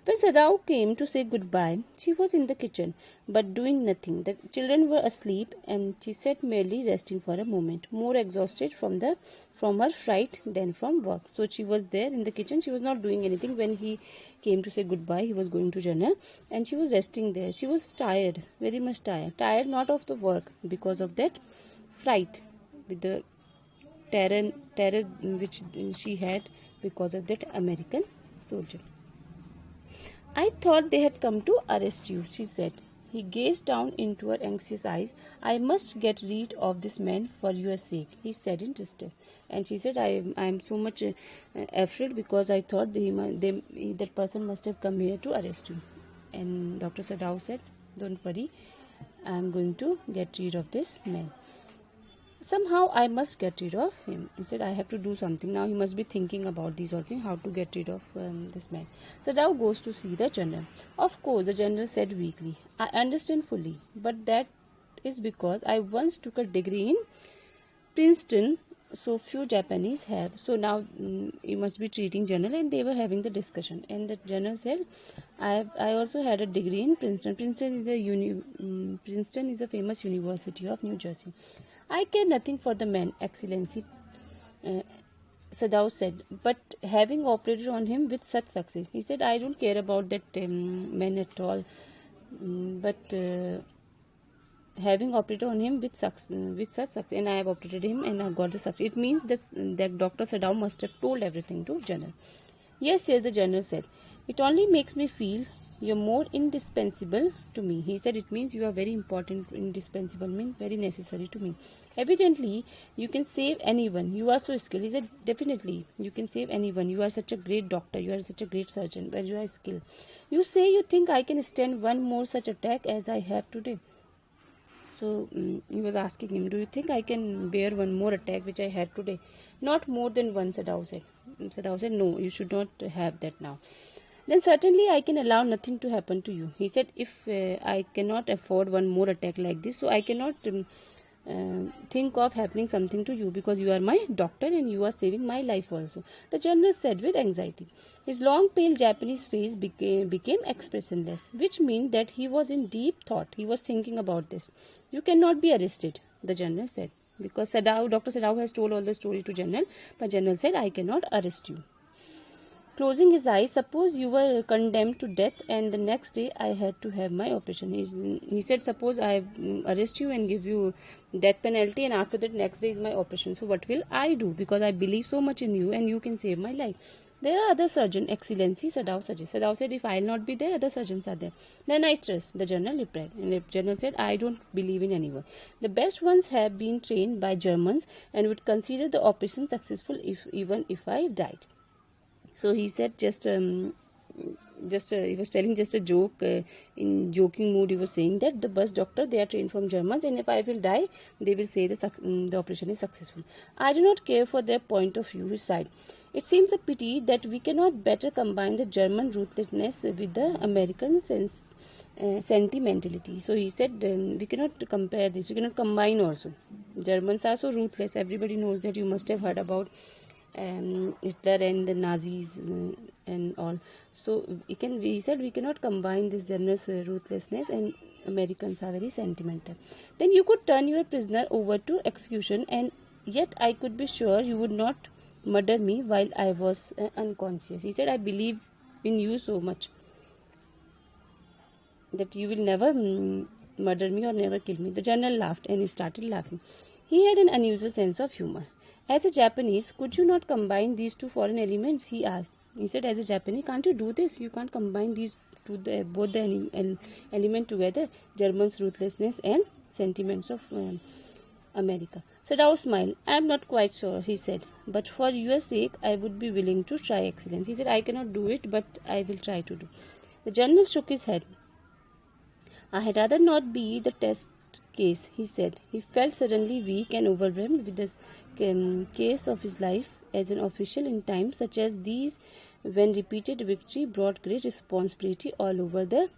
When Sadao came to say goodbye, she was in the kitchen, but doing nothing. The children were asleep, and she sat merely resting for a moment, more exhausted from her fright than from work. So she was there in the kitchen. She was not doing anything. When he came to say goodbye, he was going to Jannah, and she was resting there. She was tired, very much tired. Tired not of the work, because of that fright, with the terror which she had because of that American soldier. I thought they had come to arrest you, she said. He gazed down into her anxious eyes. I must get rid of this man for your sake, he said in distress. And she said, I am so much afraid because I thought that person must have come here to arrest you. And Dr. Sadao said, don't worry, I am going to get rid of this man. Somehow I must get rid of him. He said, I have to do something. Now he must be thinking about these all things, how to get rid of this man. So now goes to see the general. Of course, the general said weakly, I understand fully, but that is because I once took a degree in Princeton, so few Japanese have. So now you must be treating general, and they were having the discussion. And the general said, I also had a degree in Princeton. Princeton is a famous university of New Jersey. I care nothing for the man, Excellency, Sadao said, but having operated on him with such success. He said, I don't care about that man at all, but having operated on him with such success, and I have operated him and I got the success. It means that Dr. Sadao must have told everything to General. Yes, the General said. It only makes me feel you're more indispensable to me. He said, it means you are very important. Indispensable means very necessary to me. Evidently, you can save anyone. You are so skilled. He said, definitely, you can save anyone. You are such a great doctor. You are such a great surgeon. But you are skilled. You say you think I can stand one more such attack as I have today. So he was asking him, do you think I can bear one more attack which I had today? Not more than one, Sadao said. Sadao said, no, you should not have that now. Then certainly I can allow nothing to happen to you. He said, if I cannot afford one more attack like this, so I cannot think of happening something to you because you are my doctor and you are saving my life also. The general said with anxiety. His long pale Japanese face became expressionless, which meant that he was in deep thought. He was thinking about this. You cannot be arrested, the general said, because Dr. Sadao has told all the story to general, but general said, I cannot arrest you. Closing his eyes, suppose you were condemned to death and the next day I had to have my operation. He said, suppose I arrest you and give you death penalty and after that next day is my operation. So what will I do? Because I believe so much in you and you can save my life. There are other surgeons, Excellency, Sadao suggested. Sadao said, if I will not be there, other surgeons are there. Then I trust, the general replied. And the general said, I don't believe in anyone. The best ones have been trained by Germans and would consider the operation successful even if I died. So he said he was telling just a joke, in joking mood he was saying that the bus doctor, they are trained from Germans and if I will die, they will say the operation is successful. I do not care for their point of view, he sighed. It seems a pity that we cannot better combine the German ruthlessness with the American sentimentality. So he said we cannot compare this, we cannot combine also. Germans are so ruthless, everybody knows that, you must have heard about Hitler and the Nazis and all. So he said we cannot combine this German's ruthlessness and Americans are very sentimental. Then you could turn your prisoner over to execution and yet I could be sure you would not murder me while I was unconscious. He said, I believe in you so much that you will never murder me or never kill me. The general laughed and he started laughing. He had an unusual sense of humor. As a Japanese, could you not combine these two foreign elements? He asked. He said, as a Japanese, can't you do this? You can't combine these two, both the element together, Germans' ruthlessness and sentiments of America. Sadao smiled. I am not quite sure, he said, but for your sake, I would be willing to try, Excellency. He said, I cannot do it, but I will try to do. The general shook his head. I had rather not be the test case, he said. He felt suddenly weak and overwhelmed with the case of his life as an official in times such as these, when repeated victory brought great responsibility all over the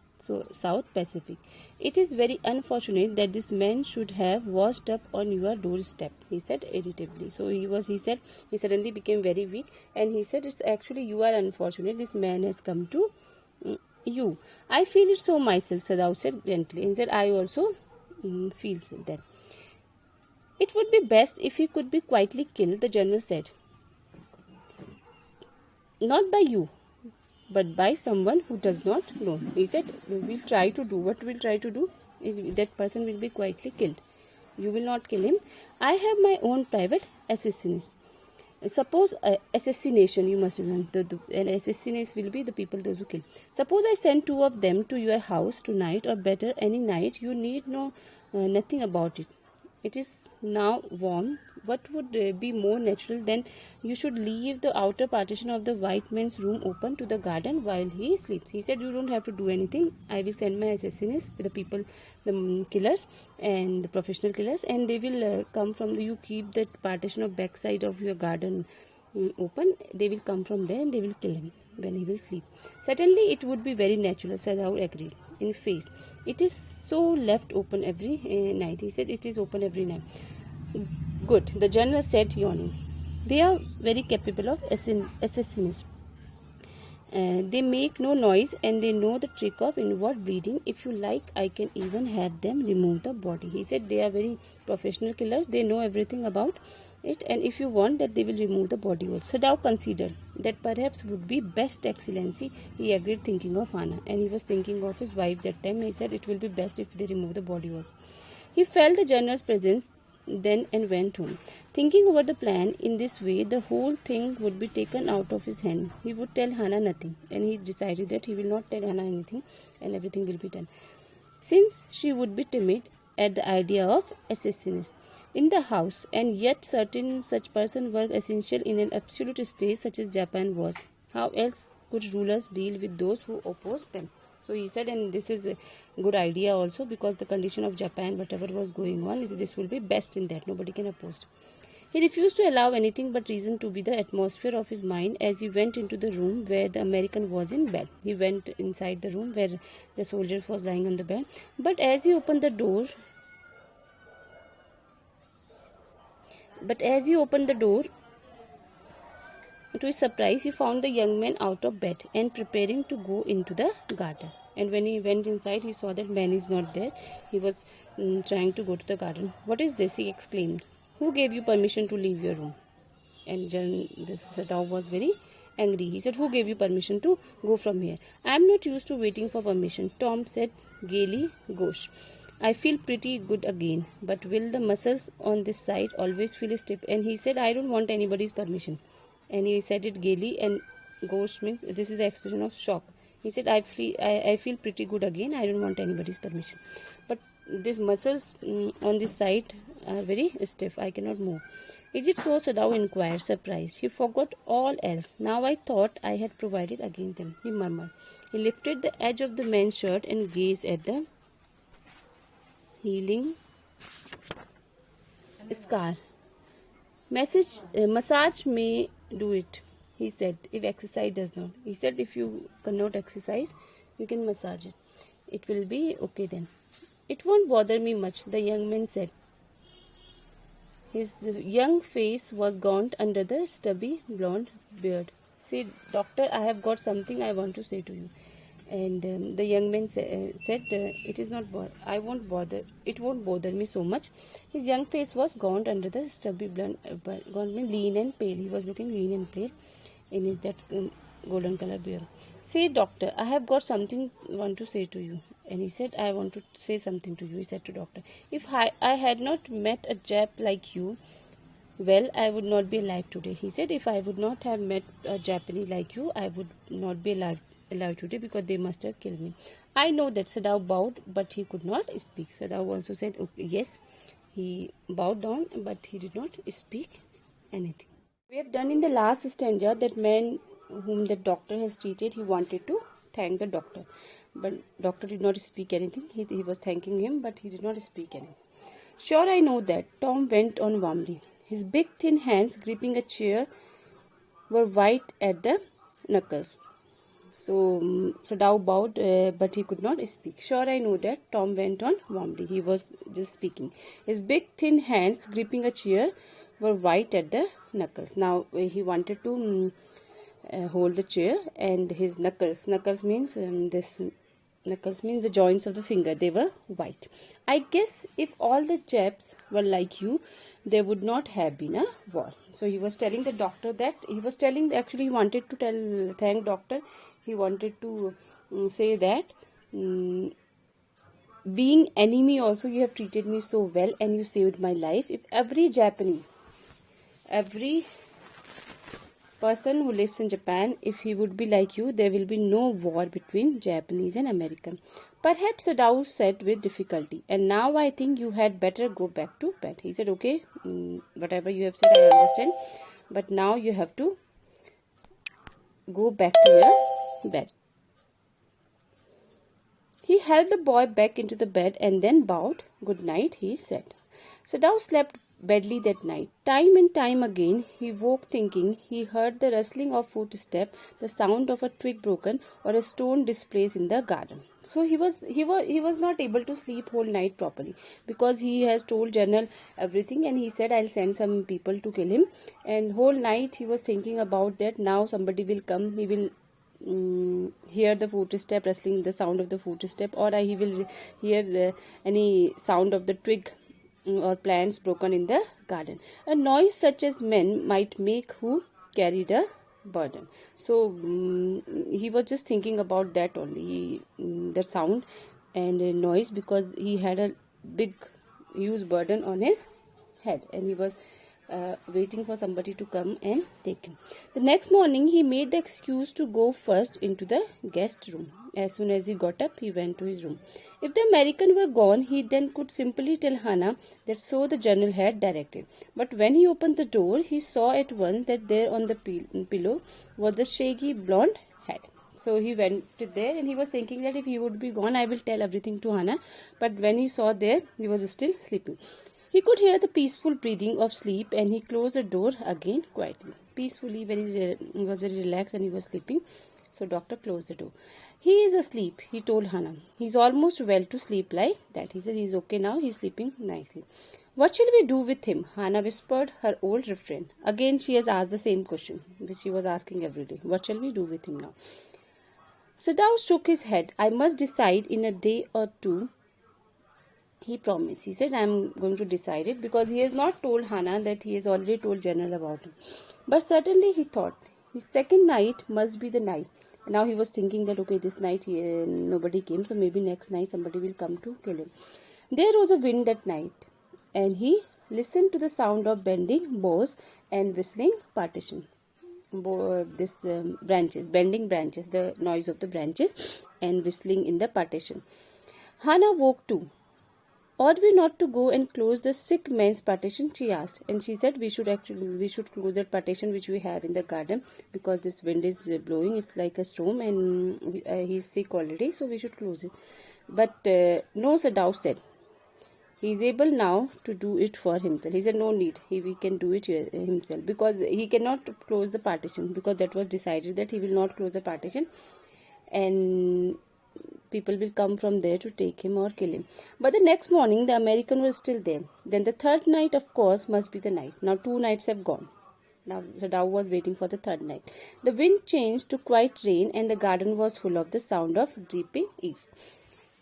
South Pacific. It is very unfortunate that this man should have washed up on your doorstep, he said irritably. So he suddenly became very weak and he said, it's actually you are unfortunate, this man has come to you. I feel it so myself, Sadao said gently. He said, I also feel that. It would be best if he could be quietly killed, the general said. Not by you, but by someone who does not know. He said, we'll try to do. What we'll try to do is that person will be quietly killed. You will not kill him. I have my own private assistants. Suppose assassination, you must learn. And assassinates will be the people, those who kill. Suppose I send two of them to your house tonight, or better, any night. You need know nothing about it. It is now warm. What would be more natural than you should leave the outer partition of the white man's room open to the garden while he sleeps? He said, you don't have to do anything. I will send my assassins, the people, the killers and the professional killers, and they will come from you keep that partition of backside of your garden open. They will come from there and they will kill him when he will sleep. Certainly it would be very natural, Sadao agreed. In face, it is so left open every night. He said, it is open every night. Good, the general said, yawning. They are very capable of assassins. They make no noise and they know the trick of inward bleeding. If you like, I can even have them remove the body. He said they are very professional killers. They know everything about it, and if you want that, they will remove the body also. Sadao considered that perhaps would be best, Excellency. He agreed, thinking of Anna, and he was thinking of his wife that time. He said it will be best if they remove the body also. He felt the general's presence then and went home. Thinking over the plan in this way, the whole thing would be taken out of his hand. He would tell Hannah nothing, and he decided that he will not tell Hannah anything, and everything will be done. Since she would be timid at the idea of assassination in the house, and yet certain such persons were essential in an absolute state such as Japan was. How else could rulers deal with those who opposed them? So he said, and this is a good idea also, because the condition of Japan, whatever was going on, this will be best in that. Nobody can oppose. He refused to allow anything but reason to be the atmosphere of his mind as he went into the room where the American was in bed. He went inside the room where the soldier was lying on the bed. But as he opened the door, to his surprise, he found the young man out of bed and preparing to go into the garden. And when he went inside, he saw that man is not there. He was trying to go to the garden. What is this? He exclaimed. Who gave you permission to leave your room? And this Sadao was very angry. He said, who gave you permission to go from here? I am not used to waiting for permission. Tom said gaily, Gosh, I feel pretty good again, but will the muscles on this side always feel stiff? And he said, I don't want anybody's permission. And he said it gaily, and Gosh means this is the expression of shock. He said, I feel pretty good again. I don't want anybody's permission. But these muscles on this side are very stiff. I cannot move. Is it so? Sadao inquired, surprised. He forgot all else. Now I thought I had provided against them, he murmured. He lifted the edge of the man's shirt and gazed at the healing scar. Massage may do it, he said, if exercise does not. He said, if you cannot exercise, you can massage it. It will be okay then. It won't bother me much, the young man said. His young face was gaunt under the stubby blonde beard. Say, doctor, I have got something I want to say to you. And the young man said, it is not. I won't bother. It won't bother me so much. His young face was gaunt under the stubby blonde. Gaunt means lean and pale. He was looking lean and pale in his that golden color beard. Say, doctor, I have got something I want to say to you. And he said, I want to say something to you. He said to doctor, if I had not met a Jap like you, well, I would not be alive today. He said, if I would not have met a Japanese like you, I would not be alive today, because they must have killed me. I know that. Sadao bowed, but he could not speak. Sadao also said, okay, yes. He bowed down, but he did not speak anything. We have done in the last stanza that man whom the doctor has treated, he wanted to thank the doctor. But doctor did not speak anything. He was thanking him, but he did not speak anything. Sure, I know that, Tom went on warmly. His big thin hands gripping a chair were white at the knuckles. So Sadao bowed, but he could not speak. Sure, I know that, Tom went on warmly. He was just speaking. His big thin hands gripping a chair were white at the knuckles. Now he wanted to hold the chair, and his knuckles means knuckles means the joints of the finger, they were white. I guess if all the Japs were like you, there would not have been a war. So he was telling the doctor that actually he wanted to thank doctor. He wanted to say that being enemy also, you have treated me so well and you saved my life. If every Japanese person who lives in Japan, if he would be like you, there will be no war between Japanese and American. Perhaps Sadao said with difficulty, and now I think you had better go back to bed. He said, okay, whatever you have said, I understand, but now you have to go back to your bed. He helped the boy back into the bed and then bowed. Good night, he said. Sadao slept badly that night. Time and time again he woke thinking he heard the rustling of footsteps, the sound of a twig broken, or a stone displaced in the garden. So he was not able to sleep whole night properly, because he has told General everything, and he said, I'll send some people to kill him. And whole night he was thinking about that. Now somebody will come, he will hear the footstep rustling, the sound of the footstep, or he will hear any sound of the twig or plants broken in the garden, a noise such as men might make who carried a burden. So he was just thinking about that only, the sound and noise, because he had a big huge burden on his head, and he was waiting for somebody to come and take him. The next morning he made the excuse to go first into the guest room. As soon as he got up, he went to his room. If the American were gone, he then could simply tell Hana that so the general had directed. But when he opened the door, he saw at once that there on the pillow was the shaggy blonde head. So he went there, and he was thinking that if he would be gone, I will tell everything to Hana. But when he saw there, he was still sleeping. He could hear the peaceful breathing of sleep, and he closed the door again quietly. Peacefully, he was very relaxed and he was sleeping. So doctor closed the door. He is asleep, he told Hana. He's almost well to sleep like that. He said he's okay now, he's sleeping nicely. What shall we do with him? Hana whispered her old refrain. Again she has asked the same question, which she was asking every day. What shall we do with him now? Sadao shook his head. I must decide in a day or two. He promised. He said, I am going to decide it, because he has not told Hana that he has already told General about him. But certainly he thought, his second night must be the night. And now he was thinking that, okay, this night nobody came, so maybe next night somebody will come to kill him. There was a wind that night, and he listened to the sound of bending boughs and whistling partition. Bending branches, the noise of the branches and whistling in the partition. Hana woke too. Ought we not to go and close the sick man's partition? She asked, and she said we should close that partition which we have in the garden, because this wind is blowing. It's like a storm, and he's sick already, so we should close it. But no, Sadao said. He is able now to do it for himself. He said no need. We can do it himself, because he cannot close the partition, because that was decided that he will not close the partition, and people will come from there to take him or kill him. But the next morning, the American was still there. Then the third night, of course, must be the night. Now 2 nights have gone. Now Sadao was waiting for the third night. The wind changed to quiet rain, and the garden was full of the sound of dripping eaves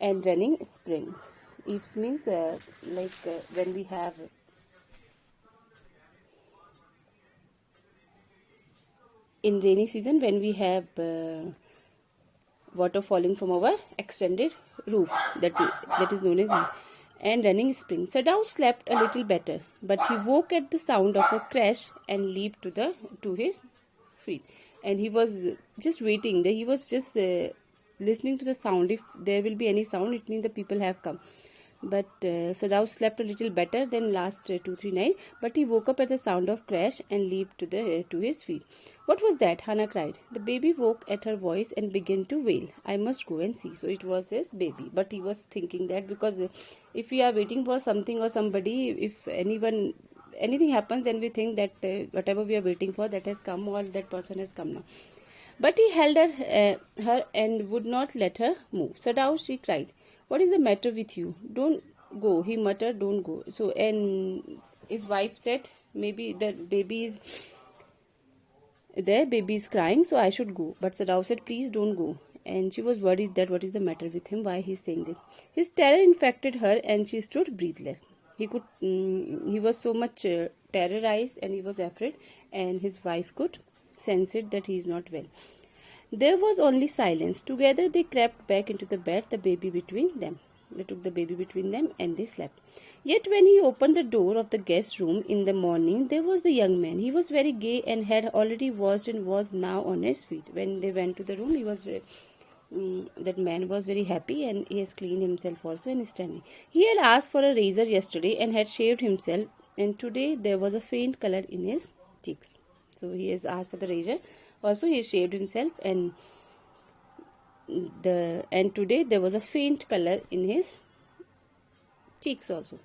and running springs. Eaves means when we have in rainy season, when we have water falling from our extended roof, that is known as eave, and running spring. Sadao slept a little better, but he woke at the sound of a crash and leaped to his feet. And he was just waiting. He was just listening to the sound. If there will be any sound, it means the people have come. But Sadao slept a little better than last 2-3 nights, but he woke up at the sound of crash and leaped to his feet. What was that? Hana cried. The baby woke at her voice and began to wail. I must go and see. So it was his baby. But he was thinking that, because if we are waiting for something or somebody, if anything happens, then we think that whatever we are waiting for, that has come, or that person has come now. But he held her and would not let her move. Sadao, she cried. What is the matter with you? Don't go, he muttered, don't go. So, and his wife said, maybe the baby is there, baby is crying, so I should go. But Sadao said, please don't go. And she was worried that what is the matter with him, why he is saying this. His terror infected her, and she stood breathless. He was so much terrorized, and he was afraid, and his wife could sense it that he is not well. There was only silence. Together they crept back into the bed, the baby between them. They took the baby between them and they slept. Yet when he opened the door of the guest room in the morning, there was the young man. He was very gay and had already washed and was now on his feet. When they went to the room, that man was very happy, and he has cleaned himself also and is standing. He had asked for a razor yesterday and had shaved himself, and today there was a faint color in his cheeks. So he has asked for the razor. Also, he shaved himself, and today there was a faint color in his cheeks also.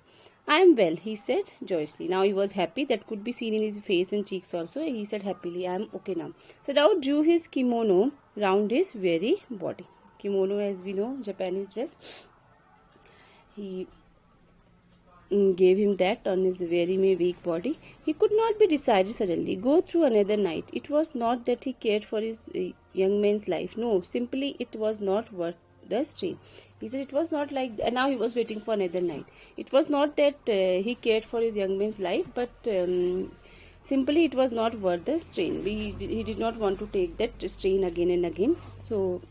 I am well, he said joyously. Now he was happy. That could be seen in his face and cheeks also. He said happily, I am okay now. Sadao drew his kimono round his weary body. Kimono, as we know, Japanese dress. He gave him that on his very weak body. He could not be decided suddenly. Go through another night. It was not that he cared for his young man's life. No, simply it was not worth the strain. He said it was not like, and now he was waiting for another night. It was not that he cared for his young man's life, but simply it was not worth the strain. He did not want to take that strain again and again. So,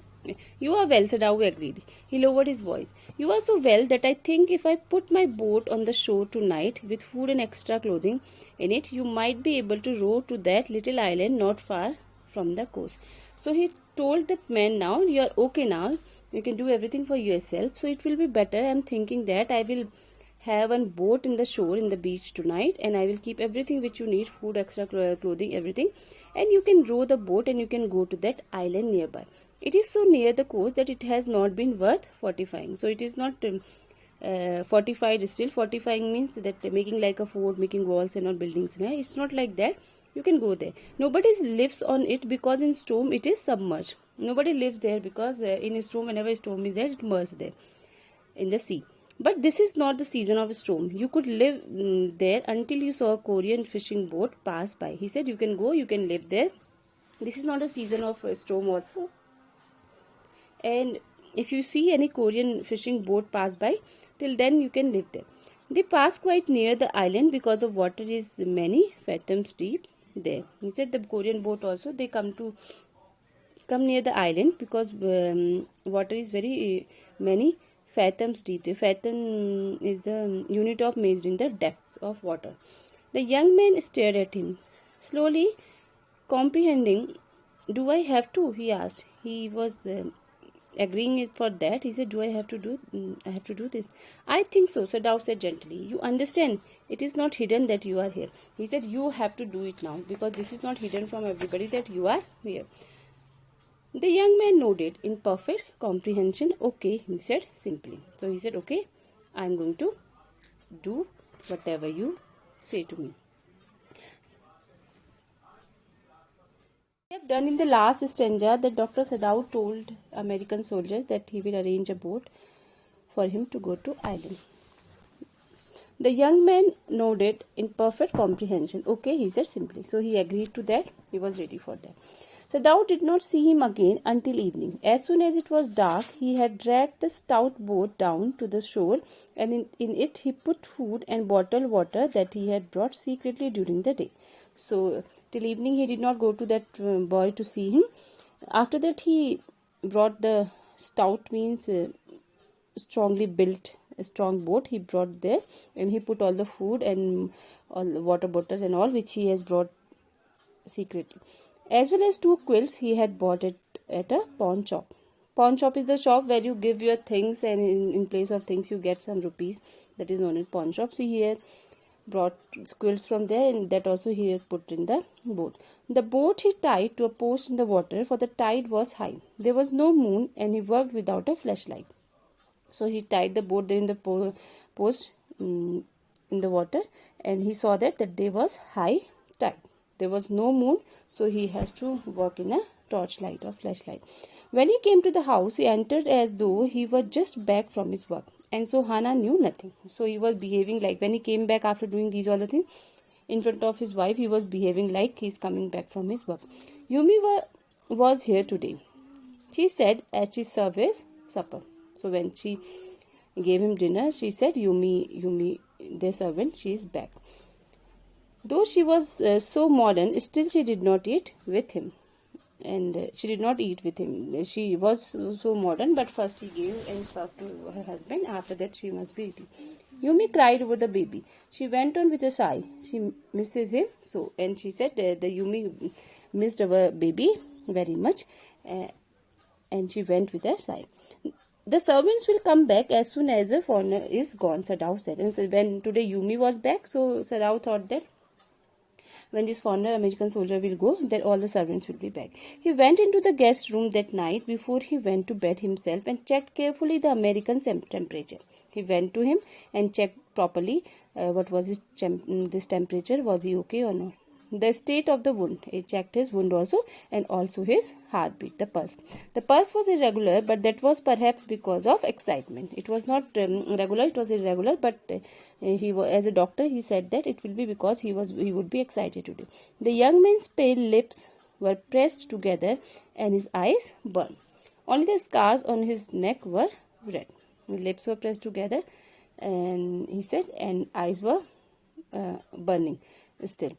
you are well, Sadao agreed. He lowered his voice. You are so well that I think if I put my boat on the shore tonight with food and extra clothing in it, you might be able to row to that little island not far from the coast. So he told the man, now you are okay now. You can do everything for yourself. So it will be better. I am thinking that I will have a boat in the shore in the beach tonight, and I will keep everything which you need, food, extra clothing, everything. And you can row the boat and you can go to that island nearby. It is so near the coast that it has not been worth fortifying. So it is not fortified still. Fortifying means that making like a fort, making walls and all buildings. It's not like that. You can go there. Nobody lives on it because in storm it is submerged. Nobody lives there because in a storm, whenever a storm is there, it merges there in the sea. But this is not the season of a storm. You could live there until you saw a Korean fishing boat pass by. He said you can go, you can live there. This is not a season of a storm also. And if you see any Korean fishing boat pass by, till then you can live there. They pass quite near the island because the water is many fathoms deep there. He said the Korean boat also, they come near the island because water is very many fathoms deep. The fathom is the unit of measuring the depth of water. The young man stared at him, slowly comprehending. Do I have to? He asked. He was agreeing it for that. He said, do I have to do this? I think so, Sadao said gently. You understand, it is not hidden that you are here. He said, you have to do it now because this is not hidden from everybody that you are here. The young man nodded in perfect comprehension. Okay, he said simply. So he said, okay, I am going to do whatever you say to me. We have done in the last stanza that Dr. Sadao told American soldiers that he will arrange a boat for him to go to island. The young man nodded in perfect comprehension. Okay, he said simply. So he agreed to that. He was ready for that. Sadao did not see him again until evening. As soon as it was dark, he had dragged the stout boat down to the shore, and in it he put food and bottled water that he had brought secretly during the day. So till evening he did not go to that boy to see him. After that he brought the stout, means strongly built a strong boat he brought there, and he put all the food and all the water bottles and all which he has brought secretly, as well as 2 quilts he had bought it at a pawn shop. Pawn shop is the shop where you give your things, and in place of things you get some rupees. That is known as pawn shop. So he had brought quilts from there, and that also he had put in the boat. The boat he tied to a post in the water, for the tide was high. There was no moon, and he worked without a flashlight. So he tied the boat there in the post in the water, and he saw that the day was high tide. There was no moon, so he has to work in a torchlight or flashlight. When he came to the house, he entered as though he were just back from his work, and so Hana knew nothing. So he was behaving like, when he came back after doing these all the things in front of his wife, he was behaving like he's coming back from his work. Yumi was here today, she said as she served his supper. So when she gave him dinner, she said, Yumi, the servant, she is back. Though she was so modern, still she did not eat with him. and she did not eat with him. She was so modern, but first he gave and served to her husband. After that, she must be eating. Yumi cried over the baby. She went on with a sigh. She misses him so, and she said the Yumi missed our baby very much, and she went with a sigh. The servants will come back as soon as the foreigner is gone, Sadao said. And so when today Yumi was back, so Sadao thought that when this foreigner American soldier will go, then all the servants will be back. He went into the guest room that night before he went to bed himself and checked carefully the American temperature. He went to him and checked properly what was this temperature, was he okay or not. The state of the wound. He checked his wound also and also his heartbeat, the pulse. The pulse was irregular, but that was perhaps because of excitement. It was not regular, it was irregular, but as a doctor, he said that it will be because he would be excited today. The young man's pale lips were pressed together and his eyes burned. Only the scars on his neck were red. His lips were pressed together, and he said, and eyes were burning still.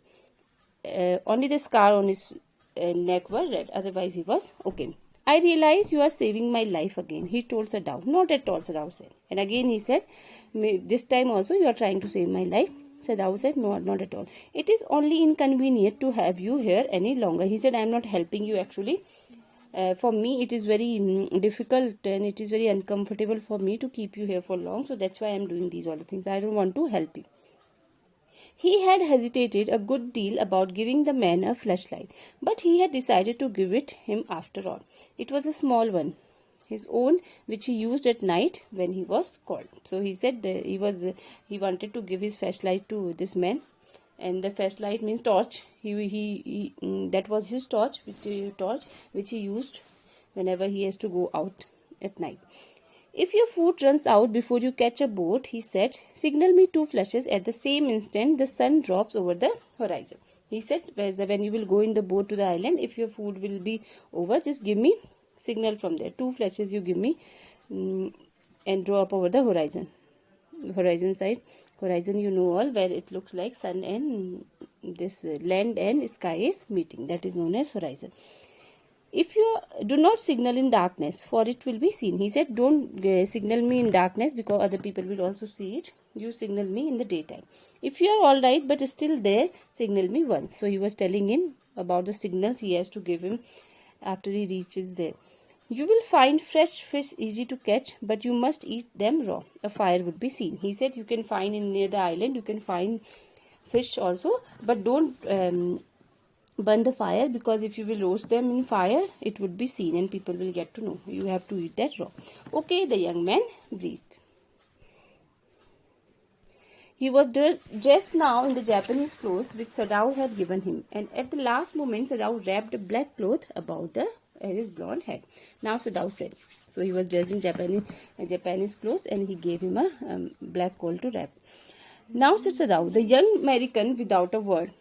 Only the scar on his neck were red, otherwise he was okay. I realize you are saving my life again, he told Sadao. Not at all, Sadao said. And again he said, this time also you are trying to save my life. Sadao said, no, not at all. It is only inconvenient to have you here any longer. He said, I am not helping you actually. For me it is very difficult and it is very uncomfortable for me to keep you here for long. So that's why I am doing these all the things. I don't want to help you. He had hesitated a good deal about giving the man a flashlight, but he had decided to give it him after all. It was a small one, his own, which he used at night when he was called. So he said he wanted to give his flashlight to this man, and the flashlight means torch. That was his torch, which he used whenever he has to go out at night. If your food runs out before you catch a boat, he said, signal me 2 flashes at the same instant the sun drops over the horizon. He said, when you will go in the boat to the island, if your food will be over, just give me signal from there. 2 flashes you give me and draw up over the horizon. Horizon side. Horizon you know all, where it looks like sun and this land and sky is meeting. That is known as horizon. If you do not signal in darkness, for it will be seen. He said, don't signal me in darkness because other people will also see it. You signal me in the daytime. If you are all right but still there, signal me once. So he was telling him about the signals he has to give him after he reaches there. You will find fresh fish easy to catch, but you must eat them raw. A fire would be seen. He said, you can find near the island, you can find fish also, but don't burn the fire, because if you will roast them in fire, it would be seen and people will get to know. You have to eat that raw. Okay, the young man breathed. He was dressed now in the Japanese clothes which Sadao had given him, and at the last moment Sadao wrapped a black cloth about his blonde head. Now Sadao said, so he was dressed in Japanese clothes and he gave him a black coat to wrap. Now said Sadao. The young American, without a word,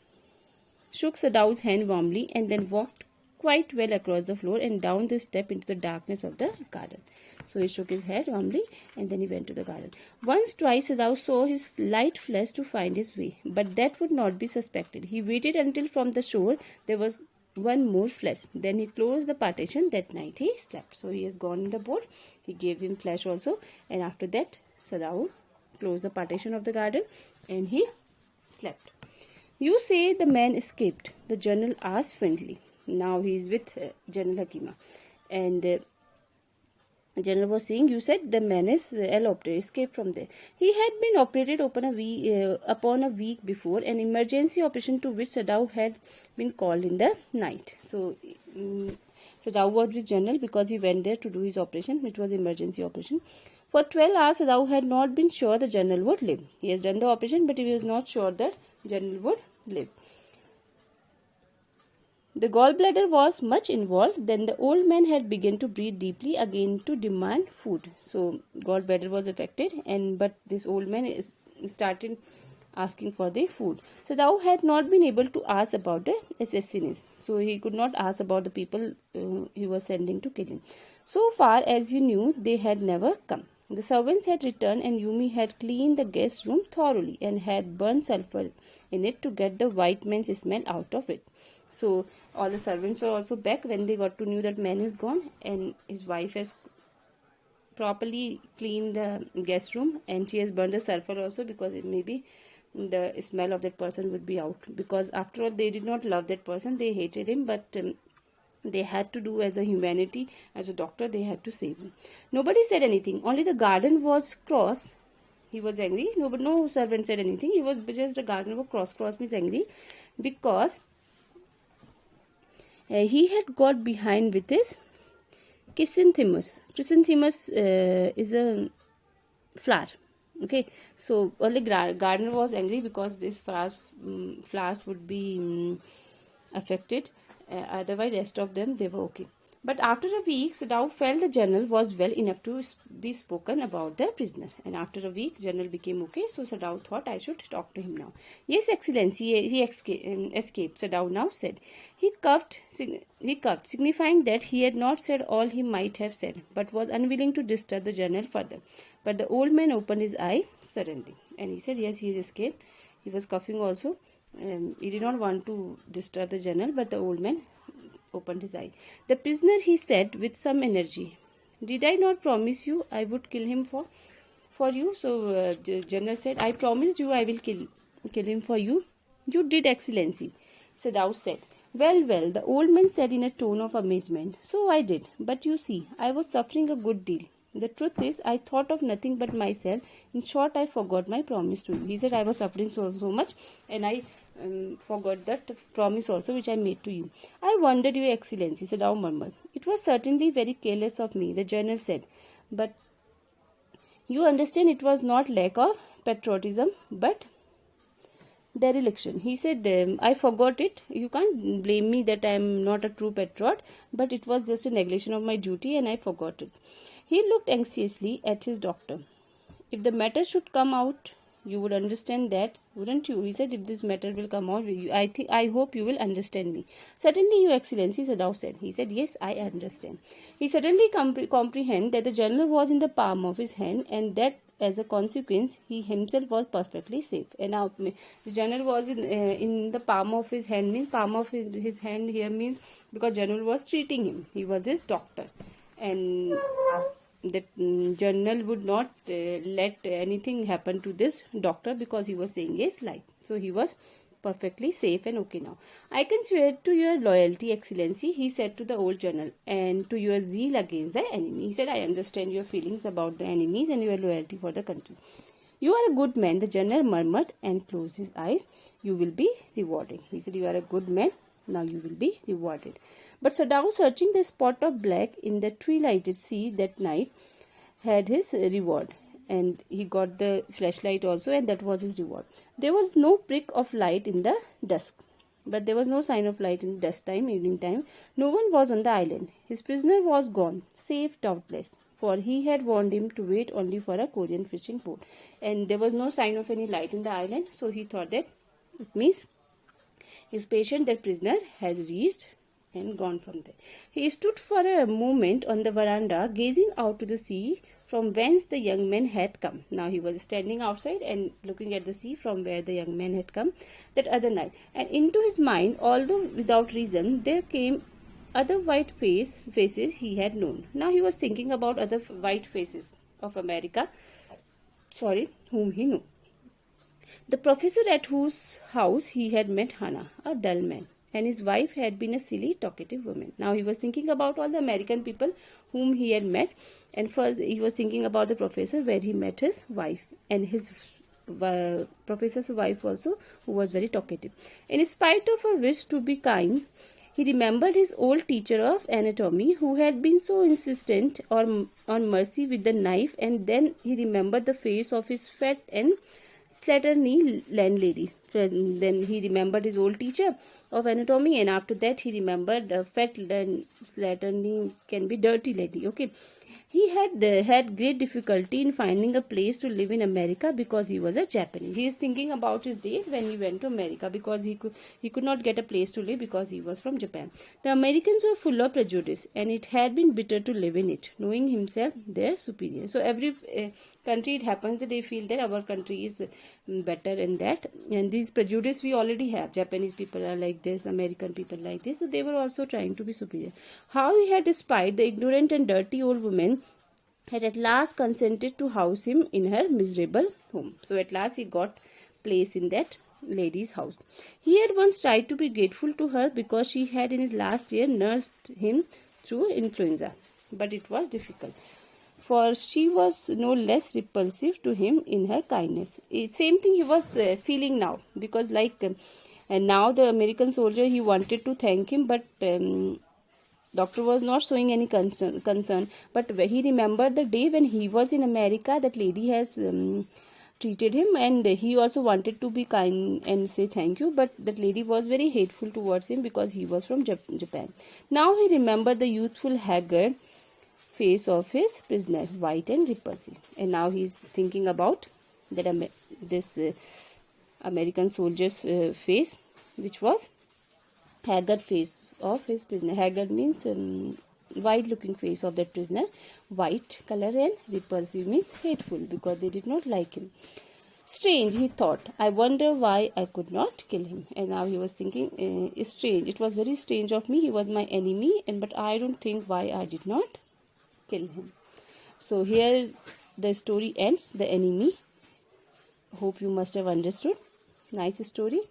shook Sadao's hand warmly and then walked quite well across the floor and down the step into the darkness of the garden. So he shook his head warmly and then he went to the garden. Once, twice, Sadao saw his light flash to find his way, but that would not be suspected. He waited until from the shore there was one more flash. Then he closed the partition. That night he slept. So he has gone in the boat. He gave him flash also, and after that Sadao closed the partition of the garden and he slept. You say the man escaped, the general asked friendly. Now he is with General Hakima. And the general was saying, you said the man is eloped, escaped from there. He had been operated upon a week before, an emergency operation to which Sadao had been called in the night. So Sadao was with general because he went there to do his operation. It was emergency operation. For 12 hours, Sadao had not been sure the general would live. He has done the operation, but he was not sure that general would live. The gallbladder was much involved. Then the old man had begun to breathe deeply again to demand food. So gallbladder was affected, but this old man started asking for the food. So Sadao had not been able to ask about the assassins. So he could not ask about the people he was sending to kill him. So far as he knew, they had never come. The servants had returned and Yumi had cleaned the guest room thoroughly and had burned sulphur in it to get the white man's smell out of it. So all the servants were also back when they got to know that man is gone and his wife has properly cleaned the guest room, and she has burned the sulfur also, because it maybe the smell of that person would be out, because after all they did not love that person, they hated him, but they had to do as a humanity, as a doctor, they had to save him. Nobody said anything, only the garden was cross. He was angry. No servant said anything. He was just, the gardener was cross. Cross means angry, because he had got behind with his chrysanthemums. Chrysanthemums is a flower. Okay, so only gardener was angry because this flowers would be affected. Otherwise, rest of them they were okay. But after a week, Sadao felt the journal was well enough to be spoken about the prisoner. And after a week, journal became okay. So Sadao thought, I should talk to him now. Yes, Excellency, he escaped. Sadao now said. He coughed, signifying that he had not said all he might have said, but was unwilling to disturb the journal further. But the old man opened his eye suddenly, and he said, yes, he has escaped. He was coughing also. He did not want to disturb the journal, but the old man opened his eye. The prisoner, he said with some energy, did I not promise you I would kill him for you? So the general said, I promised you I will kill him for you. You did, Excellency. Sadao said. Well, the old man said in a tone of amazement. So I did, but you see, I was suffering a good deal. The truth is, I thought of nothing but myself. In short, I forgot my promise to you. He said, I was suffering so much, and I forgot that promise also which I made to you. I wondered, Your Excellency, Sadao murmured. It was certainly very careless of me, the general said. But you understand, it was not lack of patriotism, but dereliction. He said, I forgot it. You can't blame me that I am not a true patriot, but it was just a neglection of my duty and I forgot it. He looked anxiously at his doctor. If the matter should come out, you would understand that, wouldn't you? He said, if this matter will come out, I hope you will understand me. Certainly, Your Excellency, Sadao said. He said, yes, I understand. He suddenly comprehended that the journal was in the palm of his hand, and that as a consequence, he himself was perfectly safe. And now the journal was in the palm of his hand, means palm of his hand here means because journal was treating him. He was his doctor. And the journal would not let anything happen to this doctor because he was saying his life. So he was perfectly safe and okay now. I can swear to your loyalty, Excellency, he said to the old journal, and to your zeal against the enemy. He said, I understand your feelings about the enemies and your loyalty for the country. You are a good man, the general murmured and closed his eyes. You will be rewarded. He said, you are a good man. Now you will be rewarded. But Sadao, searching the spot of black in the twilighted sea that night, had his reward. And he got the flashlight also, and that was his reward. There was no prick of light in the dusk. But there was no sign of light in dusk time, evening time. No one was on the island. His prisoner was gone, safe doubtless, for he had warned him to wait only for a Korean fishing boat. And there was no sign of any light in the island, so he thought that it means his patient, that prisoner, has reached and gone from there. He stood for a moment on the veranda, gazing out to the sea from whence the young man had come. Now he was standing outside and looking at the sea from where the young man had come that other night. And into his mind, although without reason, there came other white faces he had known. Now he was thinking about other white faces of America, whom he knew. The professor at whose house he had met Hannah, a dull man, and his wife had been a silly, talkative woman. Now he was thinking about all the American people whom he had met, and first he was thinking about the professor where he met his wife, and his professor's wife also, who was very talkative. In spite of her wish to be kind, he remembered his old teacher of anatomy who had been so insistent on mercy with the knife, and then he remembered the face of his fat and slatternly landlady. Then he remembered his old teacher of anatomy, and after that he remembered fat and slatternly can be dirty lady. Okay, he had great difficulty in finding a place to live in America because he was a Japanese. He is thinking about his days when he went to America because he could not get a place to live because he was from Japan. The Americans were full of prejudice, and it had been bitter to live in it, knowing himself their superior. So country, it happens that they feel that our country is better in that, and these prejudice we already have. Japanese people are like this, American people like this, so they were also trying to be superior. How he had, despite the ignorant and dirty old woman, had at last consented to house him in her miserable home. So at last he got place in that lady's house. He had once tried to be grateful to her because she had in his last year nursed him through influenza, but it was difficult, for she was no less repulsive to him in her kindness. Same thing he was feeling now, because and now the American soldier, he wanted to thank him, but doctor was not showing any concern. But he remembered the day when he was in America, that lady has treated him, and he also wanted to be kind and say thank you, but that lady was very hateful towards him because he was from Japan. Now he remembered the youthful, haggard face of his prisoner, white and repulsive, and now he is thinking about that this American soldier's face, which was haggard face of his prisoner. Haggard means white looking face of that prisoner, white color, and repulsive means hateful, because they did not like him. Strange, he thought, I wonder why I could not kill him. And now he was thinking, strange, it was very strange of me, he was my enemy, but I don't think why I did not kill him. So here the story ends, The Enemy. Hope you must have understood. Nice story.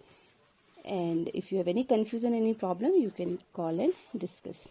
And if you have any confusion, any problem, you can call and discuss.